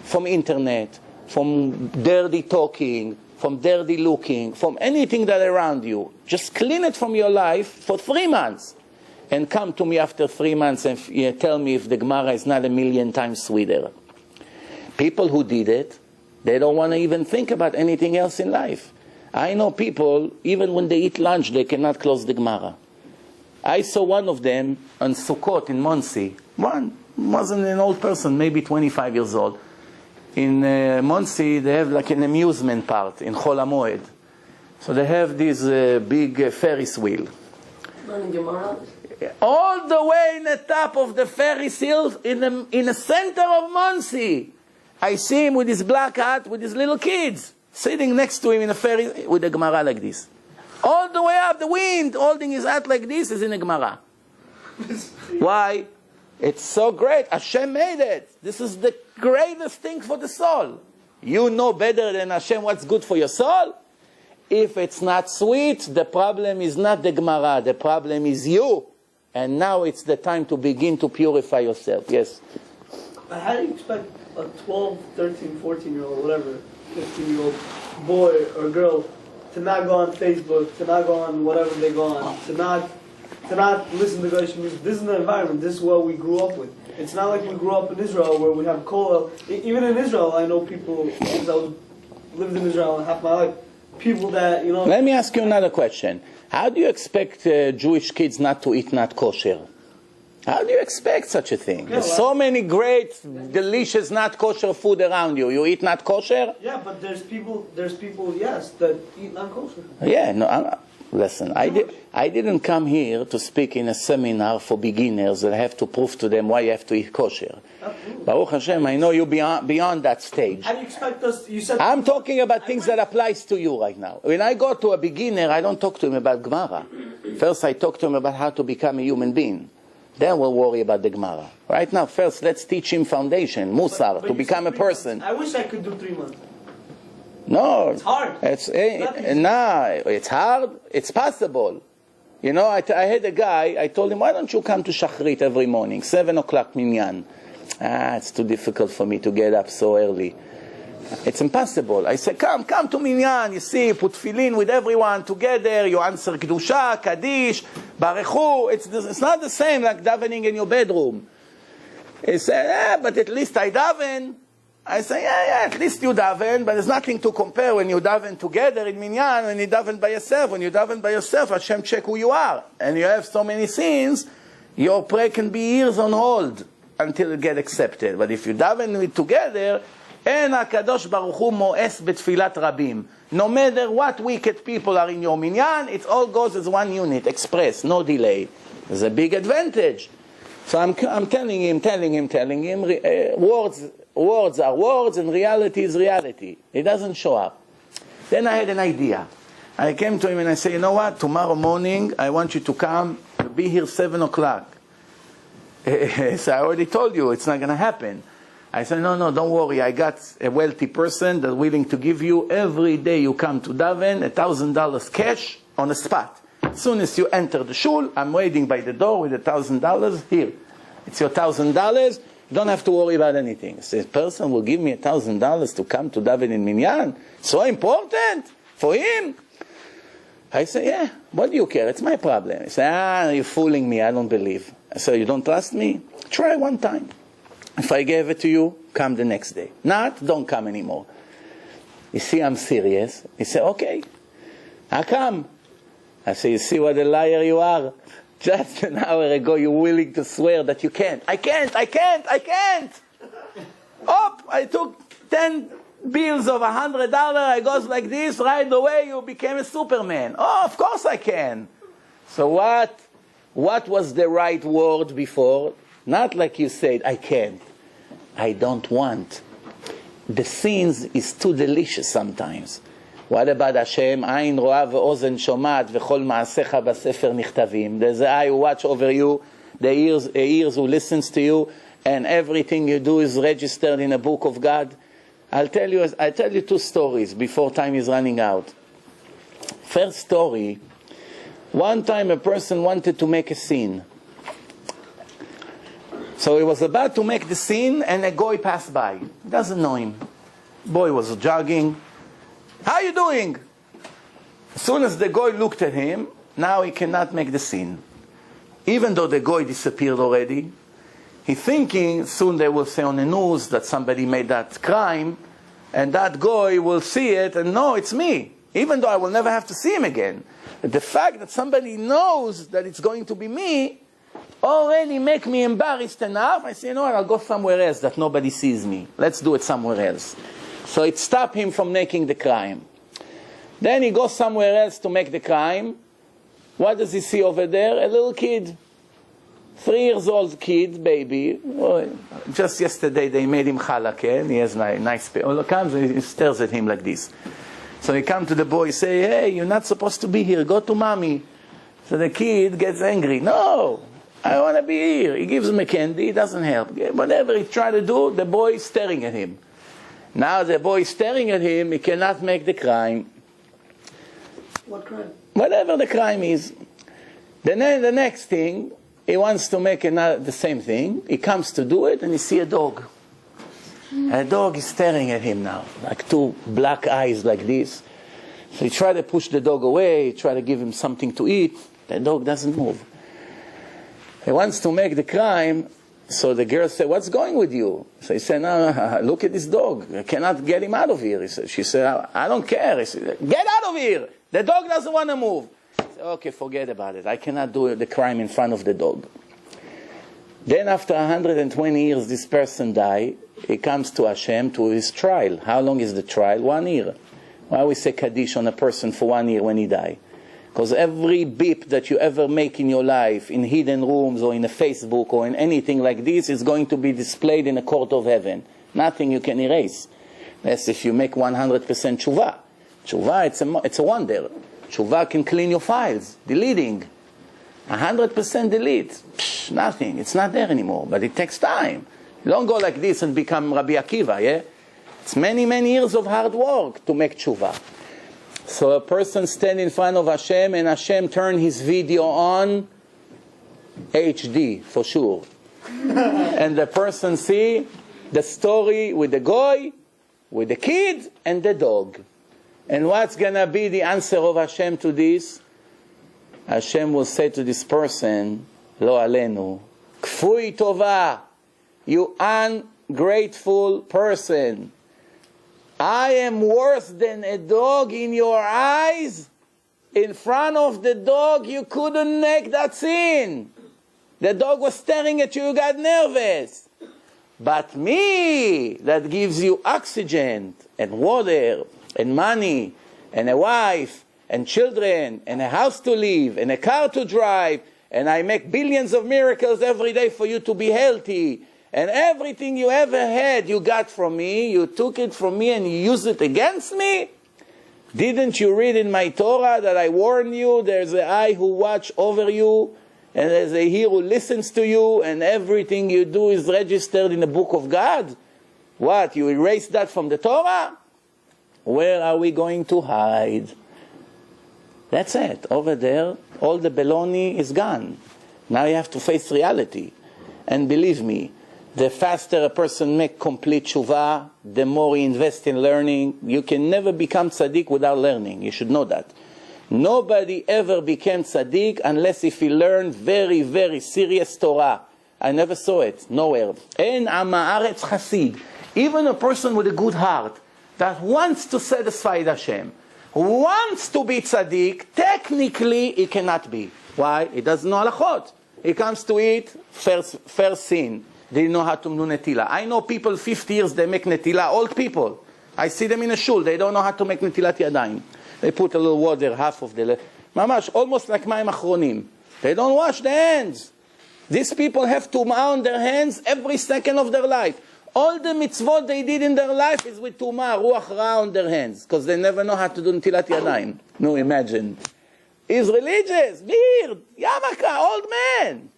from internet, from dirty talking, from dirty looking, from anything that around you. Just clean it from your life for 3 months. And come to me after 3 months and tell me if the Gemara is not 1,000,000 times sweeter. People who did it, they don't want to even think about anything else in life. I know people, even when they eat lunch, they cannot close the Gemara. I saw one of them on Sukkot in Monsey. One wasn't an old person, maybe 25 years old. In Monsey, they have like an amusement park in Chol HaMoed. So they have this big Ferris wheel. Learning Gemara? All the way in the top of the Ferris wheel, in the center of Monsey. I see him with his black hat, with his little kids, sitting next to him in a Ferris with a Gemara like this. All the way up the wind, holding his hat like this, is in a Gemara. Why? It's so great. Hashem made it. This is the greatest thing for the soul. You know better than Hashem what's good for your soul? If it's not sweet, the problem is not the Gemara. The problem is you. And now it's the time to begin to purify yourself. Yes? But how do you expect a 12, 13, 14-year-old, whatever, 15-year-old boy or girl to not go on Facebook, to not go on whatever they go on, to not listen to Goyish music? This is the environment. This is what we grew up with. It's not like we grew up in Israel where we have kollel. Even in Israel, I know people, because I lived in Israel half my life, people that, you know. Let me ask you another question. How do you expect Jewish kids not to eat not kosher? How do you expect such a thing? There's so many great, delicious not kosher food around you. You eat not kosher? Yeah, but there's people, yes, that eat not kosher. Yeah, no, listen, I didn't come here to speak in a seminar for beginners that I have to prove to them why you have to eat kosher. Absolutely. Baruch Hashem, I know you beyond that stage. How do you expect us, you said... I'm talking about things that applies to you right now. When I go to a beginner, I don't talk to him about Gemara. First, I talk to him about how to become a human being. Then we'll worry about the Gemara. Right now, first, let's teach him foundation, Musar, to become a person. I wish I could do 3 months. No. It's hard. It's hard. It's possible. You know, I had a guy, I told him, why don't you come to Shachrit every morning, 7 o'clock minyan? It's too difficult for me to get up so early. It's impossible. I said, come to minyan. You see, put tefillin with everyone together. You answer Kedusha, Kaddish, Barechu. It's not the same like davening in your bedroom. He said, but at least I daven. I say, yeah, at least you daven, but there's nothing to compare when you daven together in minyan, when you daven by yourself. When you daven by yourself, Hashem check who you are. And you have so many sins, your prayer can be years on hold until it get accepted. But if you daven it together, En HaKadosh Baruch Hu mo'es betfilat rabim. No matter what wicked people are in your minyan, it all goes as one unit, express, no delay. There's a big advantage. So I'm telling him, words are words and reality is reality. It doesn't show up. Then I had an idea. I came to him and I said, you know what, tomorrow morning I want you to come, be here 7 o'clock. So I already told you it's not going to happen. I said, no, don't worry. I got a wealthy person that's willing to give you every day you come to daven $1,000 cash on the spot. As soon as you enter the shul, I'm waiting by the door with $1,000. Here, it's your $1,000. You don't have to worry about anything. So this person will give me $1,000 to come to daven in minyan. So important for him. I say, yeah. What do you care? It's my problem. He said, you're fooling me. I don't believe. I said, you don't trust me? Try one time. If I gave it to you, come the next day. Not, don't come anymore. You see, I'm serious. He said, okay, I come. I say, you see what a liar you are? Just an hour ago, you're willing to swear that you can't. I can't. Oh, I took 10 bills of $100. I goes like this. Right away, you became a Superman. Oh, of course I can. So what was the right word before? Not like you said, I can't. I don't want. The sins is too delicious sometimes. What about Hashem? Ayin ro'a ve'ozen shomat ve'chol ma'asecha b'sefer nichtavim. There's an eye who watch over you, the ears who listens to you, and everything you do is registered in a book of God. I'll tell you 2 stories before time is running out. First story, one time a person wanted to make a sin. So he was about to make the sin, and a goy passed by. He doesn't know him. Boy was jogging. How you doing? As soon as the goy looked at him, now he cannot make the sin. Even though the goy disappeared already, he's thinking soon they will say on the news that somebody made that crime, and that goy will see it, and no, it's me. Even though I will never have to see him again. The fact that somebody knows that it's going to be me already make me embarrassed enough. I say, you know what, I'll go somewhere else that nobody sees me. Let's do it somewhere else. So it stopped him from making the crime. Then he goes somewhere else to make the crime. What does he see over there? A little kid. 3 years old kid, baby. Oh, just yesterday they made him challah, and he has a nice pay. Oh, comes and he stares at him like this. So he comes to the boy, say, hey, you're not supposed to be here. Go to mommy. So the kid gets angry. No, I want to be here. He gives him a candy. It doesn't help. Whatever he tries to do, the boy is staring at him. Now the boy is staring at him. He cannot make the crime. What crime? Whatever the crime is. Then the next thing, he wants to make the same thing. He comes to do it, and he sees a dog. A dog is staring at him now, like 2 black eyes like this. So he tries to push the dog away. He tries to give him something to eat. The dog doesn't move. He wants to make the crime. So the girl said, what's going with you? So he said, no, look at this dog. I cannot get him out of here. She said, I don't care. He said, get out of here. The dog doesn't want to move. I said, okay, forget about it. I cannot do the crime in front of the dog. Then after 120 years, this person died. He comes to Hashem to his trial. How long is the trial? 1 year. Why we say Kaddish on a person for 1 year when he dies? Because every beep that you ever make in your life, in hidden rooms or in a Facebook or in anything like this, is going to be displayed in a court of heaven. Nothing you can erase. That's if you make 100% tshuva. Tshuva, it's a wonder. Tshuva can clean your files. Deleting. 100% delete. Psh, nothing. It's not there anymore. But it takes time. You don't go like this and become Rabbi Akiva, yeah? It's many, many years of hard work to make tshuva. So a person stand in front of Hashem and Hashem turn his video on HD for sure. And the person see the story with the goy, with the kid and the dog. And what's gonna be the answer of Hashem to this? Hashem will say to this person, Lo alenu, kfui tova, you ungrateful person. I am worse than a dog in your eyes. In front of the dog, you couldn't make that scene. The dog was staring at you, you got nervous. But me, that gives you oxygen and water and money and a wife and children and a house to live and a car to drive, and I make billions of miracles every day for you to be healthy. And everything you ever had, you got from me, you took it from me and you used it against me? Didn't you read in my Torah that I warn you, there's an eye who watch over you, and there's a ear who listens to you, and everything you do is registered in the book of God? What, you erased that from the Torah? Where are we going to hide? That's it. Over there, all the baloney is gone. Now you have to face reality. And believe me, the faster a person makes complete tshuva, the more he invests in learning. You can never become tzaddik without learning. You should know that. Nobody ever became tzaddik unless if he learned very, very serious Torah. I never saw it. Nowhere. En ama aretz chasid. Even a person with a good heart that wants to satisfy Hashem, wants to be tzaddik, technically he cannot be. Why? He doesn't know halachot. He comes to eat, first sin. They know how to do netila. I know people 50 years they make netila, old people. I see them in a shul, they don't know how to make netilat yadayim. They put a little water, half of the... Mamash, almost like mayim achronim. They don't wash their hands. These people have tumah on their hands every second of their life. All the mitzvot they did in their life is with tumah, ruach ra on their hands. Because they never know how to do netilat yadayim. No, imagine. He's religious, weird, yamaka, old man.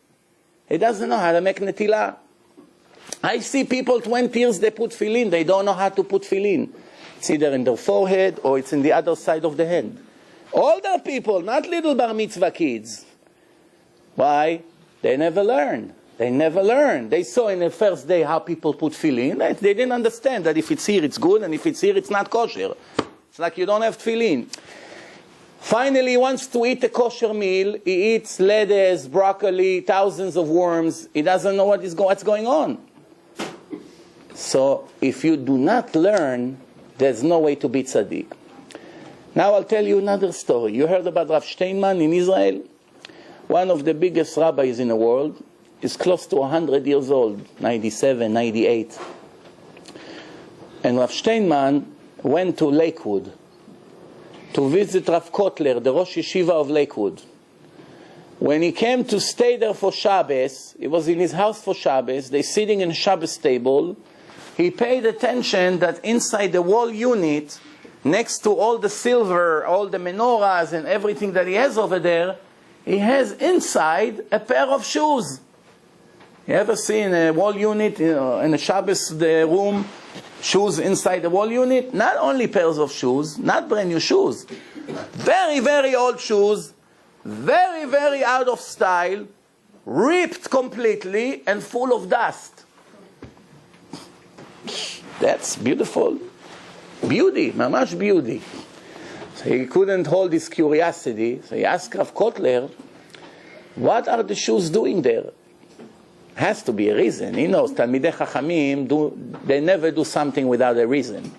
He doesn't know how to make netilah. I see people 20 years they put tefillin, they don't know how to put tefillin. It's either in their forehead or it's in the other side of the hand. Older people, not little bar mitzvah kids. Why? They never learn. They never learn. They saw in the first day how people put tefillin. They didn't understand that if it's here it's good and if it's here it's not kosher. It's like you don't have tefillin. Finally, he wants to eat a kosher meal. He eats lettuce, broccoli, thousands of worms. He doesn't know what's going on. So, if you do not learn, there's no way to be tzaddik. Now I'll tell you another story. You heard about Rav Steinman in Israel? One of the biggest rabbis in the world. Is close to 100 years old, 97, 98. And Rav Steinman went to Lakewood to visit Rav Kotler, the Rosh Yeshiva of Lakewood. When he came to stay there for Shabbos, he was in his house for Shabbos, they're sitting in a Shabbos table, he paid attention that inside the wall unit, next to all the silver, all the menorahs and everything that he has over there, he has inside a pair of shoes. You ever seen a wall unit in a Shabbos room, shoes inside the wall unit? Not only pairs of shoes, not brand new shoes. Very, very old shoes, very, very out of style, ripped completely and full of dust. That's beautiful. Beauty, mamash beauty. So he couldn't hold his curiosity. So he asked Rav Kotler, what are the shoes doing there? Has to be a reason. He knows Talmidei Chachamim, they never do something without a reason.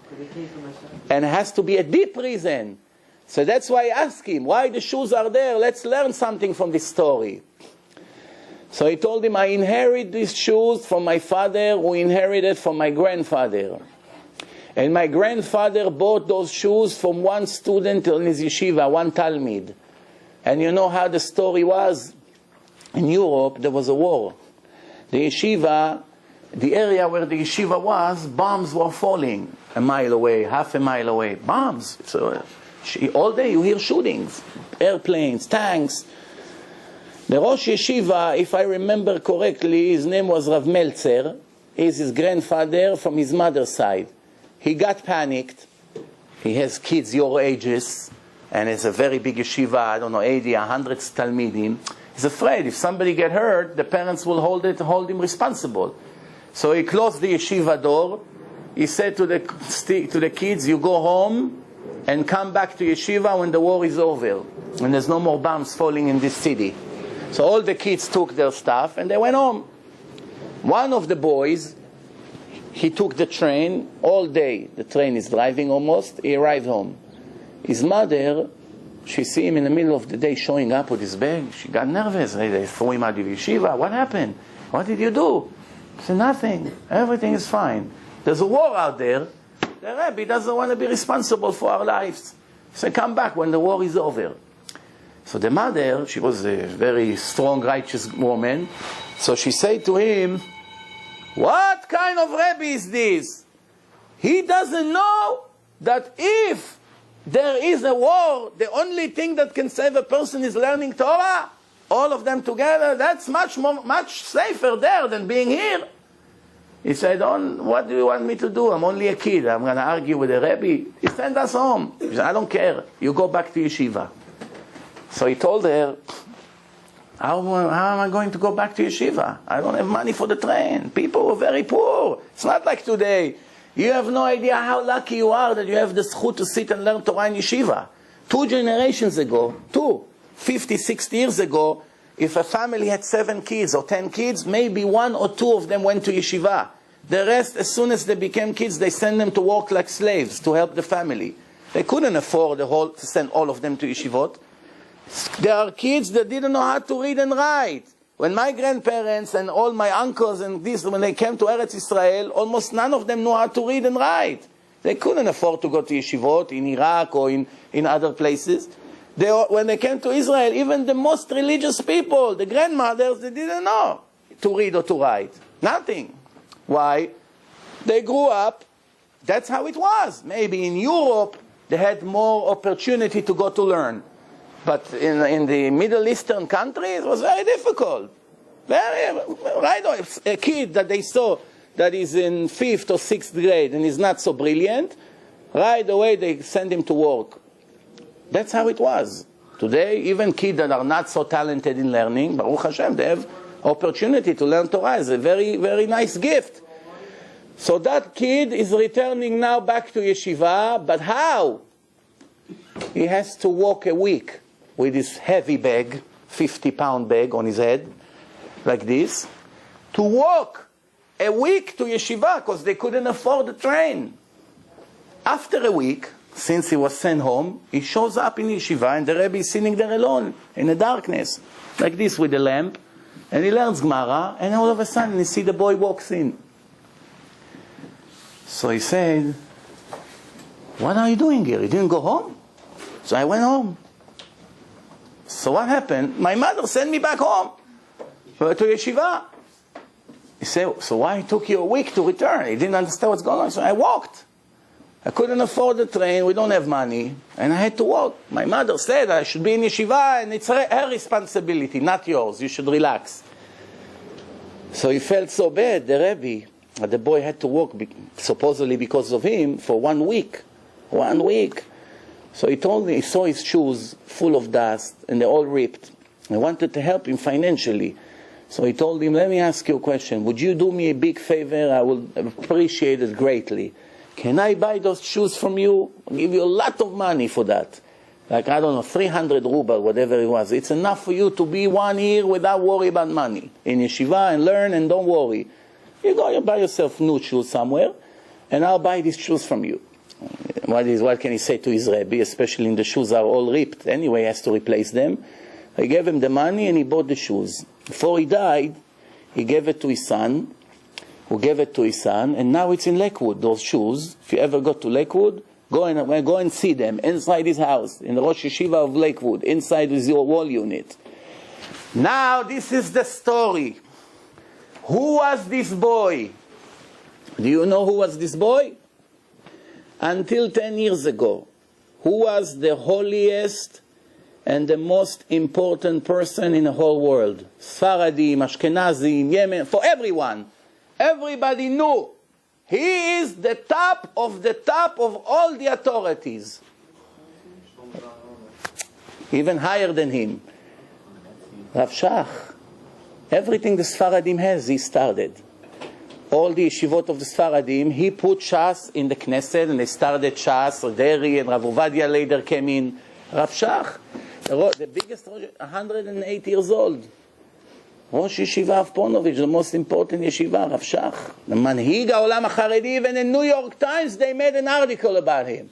And it has to be a deep reason. So that's why I asked him, why the shoes are there? Let's learn something from this story. So he told him, I inherited these shoes from my father, who inherited from my grandfather. And my grandfather bought those shoes from one student in his yeshiva, one Talmid. And you know how the story was? In Europe, there was a war. The yeshiva, the area where the yeshiva was, bombs were falling a mile away, half a mile away. Bombs. So all day you hear shootings, airplanes, tanks. The Rosh Yeshiva, if I remember correctly, his name was Rav Meltzer. He's his grandfather from his mother's side. He got panicked. He has kids your ages, and it's a very big yeshiva, I don't know, 80, 100 Talmidim. He's afraid if somebody get hurt, the parents will hold him responsible. So he closed the yeshiva door. He said to the kids, you go home and come back to yeshiva when the war is over, and there's no more bombs falling in this city. So all the kids took their stuff and they went home. One of the boys, he took the train all day. The train is driving almost. He arrived home. His mother, she see him in the middle of the day showing up with his bag. She got nervous. They threw him out of yeshiva. What happened? What did you do? He said, nothing. Everything is fine. There's a war out there. The Rebbe doesn't want to be responsible for our lives. He said, come back when the war is over. So the mother, she was a very strong, righteous woman. So she said to him, what kind of Rebbe is this? He doesn't know that if there is a war, the only thing that can save a person is learning Torah. All of them together, that's much safer there than being here. He said, what do you want me to do? I'm only a kid. I'm going to argue with the Rebbe. He sent us home. He said, I don't care. You go back to yeshiva. So he told her, how am I going to go back to yeshiva? I don't have money for the train. People were very poor. It's not like today. You have no idea how lucky you are that you have the zchut to sit and learn Torah in yeshiva. 2 generations ago, 50, 60 years ago, if a family had 7 kids or 10 kids, maybe 1 or 2 of them went to yeshiva. The rest, as soon as they became kids, they sent them to work like slaves to help the family. They couldn't afford to send all of them to yeshivot. There are kids that didn't know how to read and write. When my grandparents and all my uncles and this, when they came to Eretz Israel, almost none of them knew how to read and write. They couldn't afford to go to yeshivot in Iraq or in other places. When they came to Israel, even the most religious people, the grandmothers, they didn't know to read or to write. Nothing. Why? They grew up, that's how it was. Maybe in Europe, they had more opportunity to go to learn. But in the Middle Eastern countries, it was very difficult. A kid that they saw that is in 5th or 6th grade and is not so brilliant, right away they send him to work. That's how it was. Today, even kids that are not so talented in learning, Baruch Hashem, they have opportunity to learn Torah. It's a very, very nice gift. So that kid is returning now back to yeshiva, but how? He has to walk a week with his heavy bag, 50-pound bag on his head, like this, to walk a week to yeshiva because they couldn't afford the train. After a week, since he was sent home, he shows up in yeshiva and the Rebbe is sitting there alone in the darkness, like this with a lamp, and he learns Gemara, and all of a sudden you see the boy walks in. So he said, what are you doing here? You didn't go home? So I went home. So what happened? My mother sent me back home to yeshiva. He said, so why it took you a week to return? He didn't understand what's going on. So I walked. I couldn't afford the train. We don't have money. And I had to walk. My mother said I should be in yeshiva and it's her responsibility, not yours. You should relax. So he felt so bad, the Rebbe, that the boy had to walk, supposedly because of him, for 1 week. 1 week. So he told me he saw his shoes full of dust and they're all ripped. I wanted to help him financially. So he told him, let me ask you a question. Would you do me a big favor? I will appreciate it greatly. Can I buy those shoes from you? I'll give you a lot of money for that. like, I don't know, 300 ruble, whatever it was. It's enough for you to be 1 year without worry about money in yeshiva and learn and don't worry. You go, you buy yourself new shoes somewhere, and I'll buy these shoes from you. What can he say to his Rebbe, especially when the shoes are all ripped? Anyway, he has to replace them. He gave him the money and he bought the shoes. Before he died, he gave it to his son, who gave it to his son, and now it's in Lakewood, those shoes. If you ever go to Lakewood, go and see them inside his house, in the Rosh Yeshiva of Lakewood, inside his wall unit. Now, this is the story. Who was this boy? Do you know who was this boy? Until 10 years ago, who was the holiest and the most important person in the whole world? Sfaradim, Ashkenazim, Yemen, for everyone. Everybody knew. He is the top of all the authorities. Even higher than him. Rav Shach. Everything the Sfaradim has, he started. All the yeshivot of the Sfaradim, he put Shas in the Knesset, and they started Shas, Deri, and Rav Ovadia later came in. Rav Shach, the biggest, 108 years old. Rosh Yeshiva of Ponovich, the most important yeshiva, Rav Shach. The Manhig HaOlam HaCharedi, even in New York Times, they made an article about him.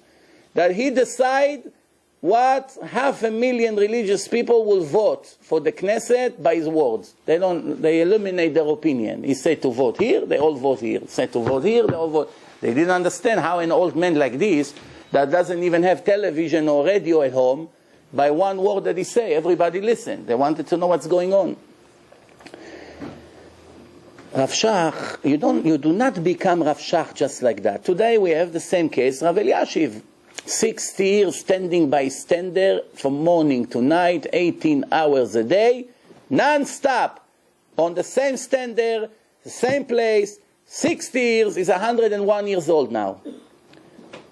That he decided what 500,000 religious people will vote for the Knesset by his words. They eliminate their opinion. He said to vote here, they all vote here. He said to vote here, they all vote. They didn't understand how an old man like this, that doesn't even have television or radio at home, by one word that he say, everybody listened. They wanted to know what's going on. Rav Shach, you do not become Rav Shach just like that. Today we have the same case, Rav Eliashiv. 60 years standing by stander from morning to night, 18 hours a day, non-stop, on the same stander, the same place, 60 years, is 101 years old now.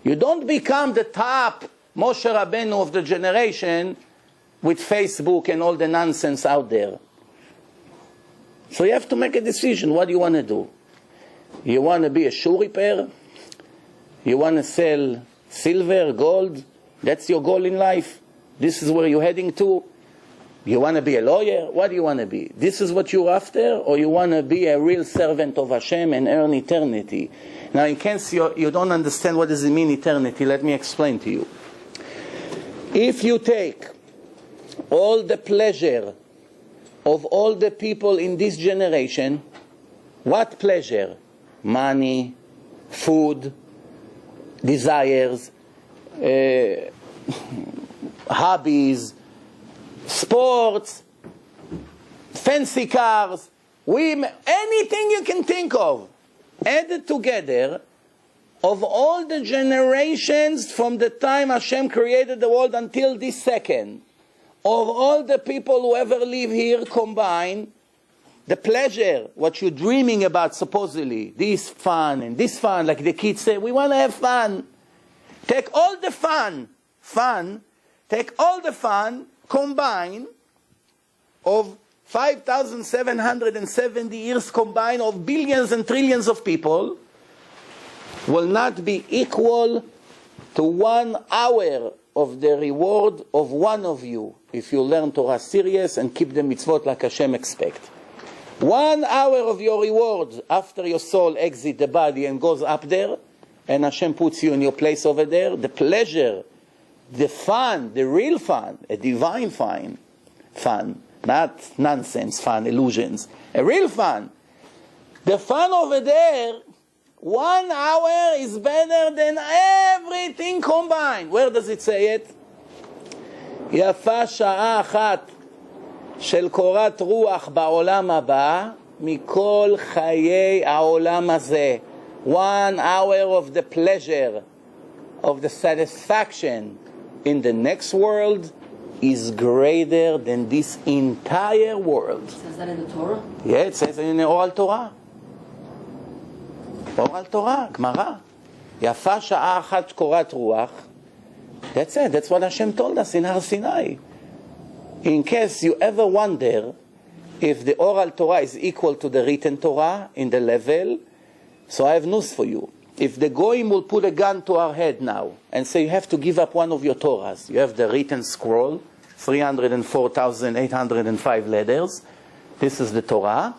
You don't become the top Moshe Rabbeinu of the generation with Facebook and all the nonsense out there. So you have to make a decision. What do you want to do? You want to be a shoe repair? You want to sell silver, gold? That's your goal in life? This is where you're heading to? You want to be a lawyer? What do you want to be? This is what you're after? Or you want to be a real servant of Hashem and earn eternity? Now, in case you don't understand what does it mean eternity, let me explain to you. If you take all the pleasure of all the people in this generation, what pleasure? Money, food, desires, hobbies, sports, fancy cars, women, anything you can think of, added together, of all the generations from the time Hashem created the world until this second, of all the people who ever live here combined, the pleasure, what you're dreaming about supposedly, this fun, like the kids say, we want to have fun. Take all the fun, combine of 5,770 years combined of billions and trillions of people, will not be equal to 1 hour of the reward of one of you if you learn Torah serious and keep the mitzvot like Hashem expect. 1 hour of your reward after your soul exits the body and goes up there, and Hashem puts you in your place over there, the pleasure, the fun, the real fun, a divine fun, not nonsense fun, illusions, a real fun. The fun over there, 1 hour is better than everything combined. Where does it say it? יפה שעה אחת של קורת רוח בעולם הבא מכל חיי העולם הזה. 1 hour of the pleasure, of the satisfaction in the next world is greater than this entire world. It says that in the Torah? Yeah, it says in the oral Torah. Oral Torah, Gemara. יפה שעה אחת קורת רוח. That's it. That's what Hashem told us in Har Sinai. In case you ever wonder if the oral Torah is equal to the written Torah in the level, so I have news for you. if the Goyim will put a gun to our head now and say you have to give up one of your Torahs, you have the written scroll, 304,805 letters, this is the Torah,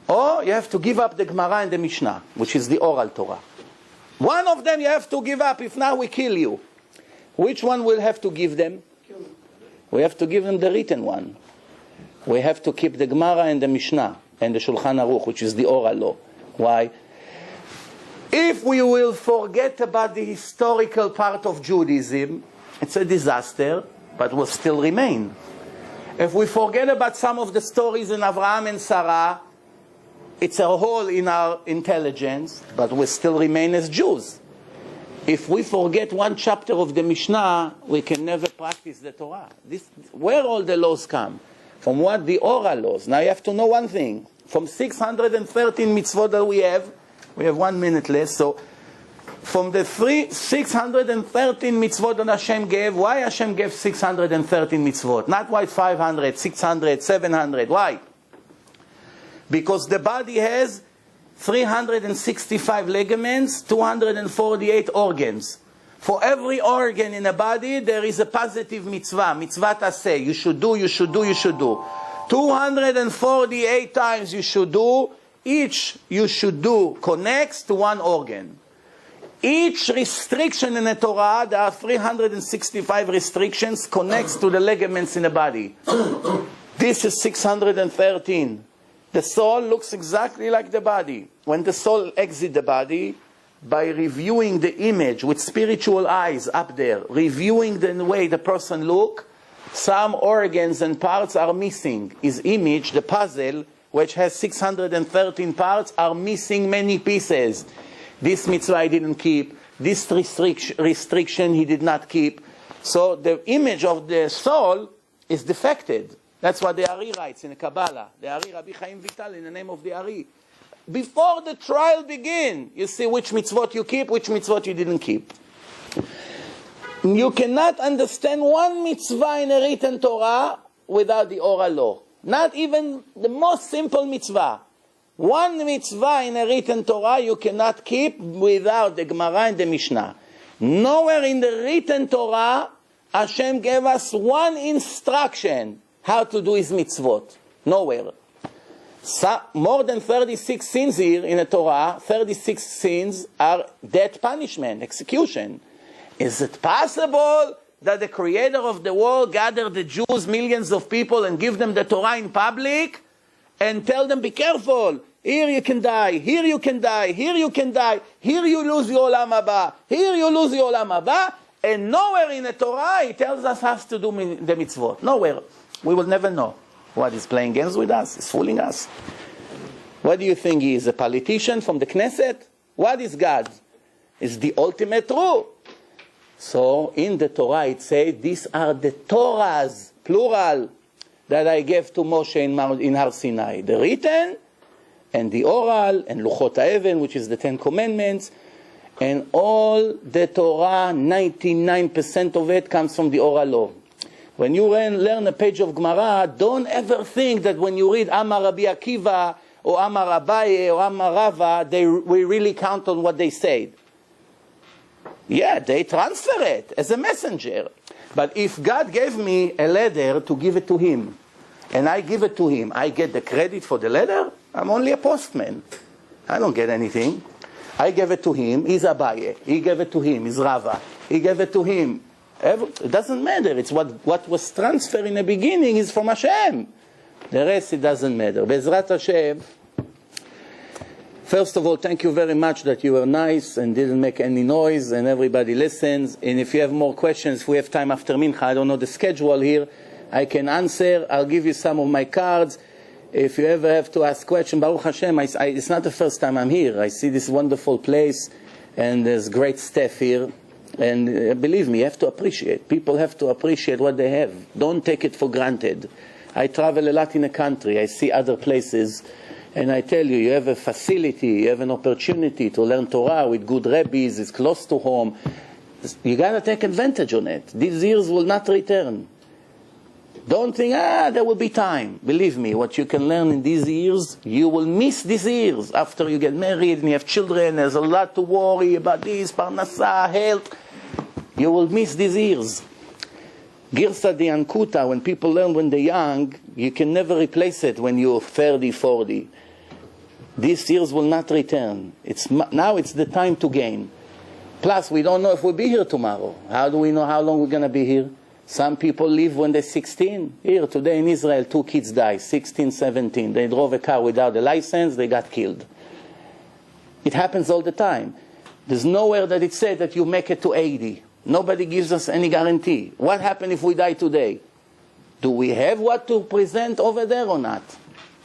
or you have to give up the Gemara and the Mishnah, which is the oral Torah. One of them you have to give up, if not we kill you. Which one will have to give them? We have to give them the written one. We have to keep the Gemara and the Mishnah and the Shulchan Aruch, which is the oral law. Why? If we will forget about the historical part of Judaism, it's a disaster, but will still remain. If we forget about some of the stories in Abraham and Sarah, it's a hole in our intelligence, but we still remain as Jews. If we forget one chapter of the Mishnah, we can never practice the Torah. Where all the laws come? From what? The oral laws. Now you have to know one thing. From 613 mitzvot that we have 1 minute less, so from the 613 mitzvot that Hashem gave, why Hashem gave 613 mitzvot? Not why 500, 600, 700, why? Because the body has 365 ligaments, 248 organs. For every organ in a body, there is a positive mitzvah. Mitzvah taseh. You should do, you should do, you should do. 248 times you should do. Each you should do connects to one organ. Each restriction in the Torah, there are 365 restrictions, connects to the ligaments in the body. This is 613. The soul looks exactly like the body. When the soul exits the body, by reviewing the image with spiritual eyes up there, reviewing the way the person looks, some organs and parts are missing. His image, the puzzle, which has 613 parts, are missing many pieces. This mitzvah he didn't keep. This restriction he did not keep. So the image of the soul is defected. That's what the Ari writes in the Kabbalah. The Ari, Rabbi Chaim Vital, in the name of the Ari. Before the trial begins, you see which mitzvot you keep, which mitzvot you didn't keep. You cannot understand one mitzvah in a written Torah without the oral law. Not even the most simple mitzvah. One mitzvah in a written Torah you cannot keep without the Gemara and the Mishnah. Nowhere in the written Torah Hashem gave us one instruction how to do his mitzvot. Nowhere. More than 36 sins here in the Torah, 36 sins are death punishment, execution. Is it possible that the creator of the world gathered the Jews, millions of people, and give them the Torah in public and tell them, be careful, here you can die, here you can die, here you can die, here you lose your olam haba, here you lose your olam haba, and nowhere in the Torah he tells us how to do the mitzvot. Nowhere. We will never know. What, he's playing games with us? He's fooling us? What do you think he is, a politician from the Knesset? What is God? It's the ultimate truth. So in the Torah it says, these are the Torahs, plural, that I gave to Moshe in Har Sinai. The written, and the oral, and Luchot HaEven, which is the 10 Commandments, and all the Torah, 99% of it comes from the oral law. When you learn a page of Gemara, don't ever think that when you read Amar Rabbi Akiva, or Amar Abaye, or Amar Rava, we really count on what they said. Yeah, they transfer it as a messenger. But if God gave me a letter to give it to him, and I give it to him, I get the credit for the letter? I'm only a postman. I don't get anything. I gave it to him, he's Abaye. He gave it to him, he's Rava. He gave it to him. It doesn't matter. It's what was transferred in the beginning is from Hashem. The rest, it doesn't matter. Be'ezrat Hashem. First of all, thank you very much that you were nice and didn't make any noise and everybody listens. And if you have more questions, if we have time after Mincha, I don't know the schedule here, I can answer. I'll give you some of my cards. If you ever have to ask questions, Baruch Hashem, it's not the first time I'm here. I see this wonderful place and there's great staff here. And believe me, you have to appreciate. People have to appreciate what they have. Don't take it for granted. I travel a lot in the country. I see other places. And I tell you, you have a facility, you have an opportunity to learn Torah with good rabbis. It's close to home. You got to take advantage on it. These years will not return. Don't think, there will be time. Believe me, what you can learn in these years, you will miss these years. After you get married and you have children, there's a lot to worry about this, parnasa, health. You will miss these years. Girsa de Ankuta, when people learn when they're young, you can never replace it when you're 30, 40. These years will not return. Now it's the time to gain. Plus, we don't know if we'll be here tomorrow. How do we know how long we're going to be here? Some people live when they're 16. Here, today in Israel, 2 kids died, 16, 17. They drove a car without a license, they got killed. It happens all the time. There's nowhere that it said that you make it to 80. Nobody gives us any guarantee. What happens if we die today? Do we have what to present over there or not?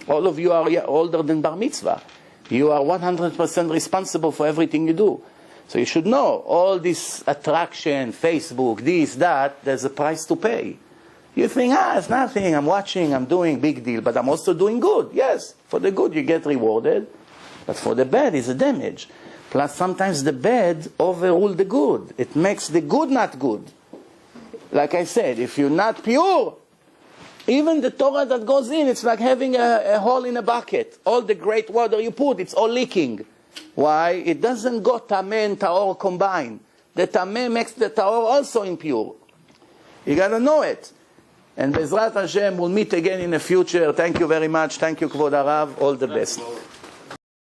All of you are older than Bar Mitzvah. You are 100% responsible for everything you do. So you should know, all this attraction, Facebook, this, that, there's a price to pay. You think, it's nothing, I'm watching, I'm doing, big deal, but I'm also doing good. Yes, for the good you get rewarded, but for the bad is a damage. Plus sometimes the bad overrules the good. It makes the good not good. Like I said, if you're not pure, even the Torah that goes in, it's like having a hole in a bucket. All the great water you put, it's all leaking. Why? It doesn't go tameh and taor combined. The tameh makes the taor also impure. You got to know it. And Bezrat Hashem, we'll meet again in the future. Thank you very much. Thank you, Kvod Harav. All the best.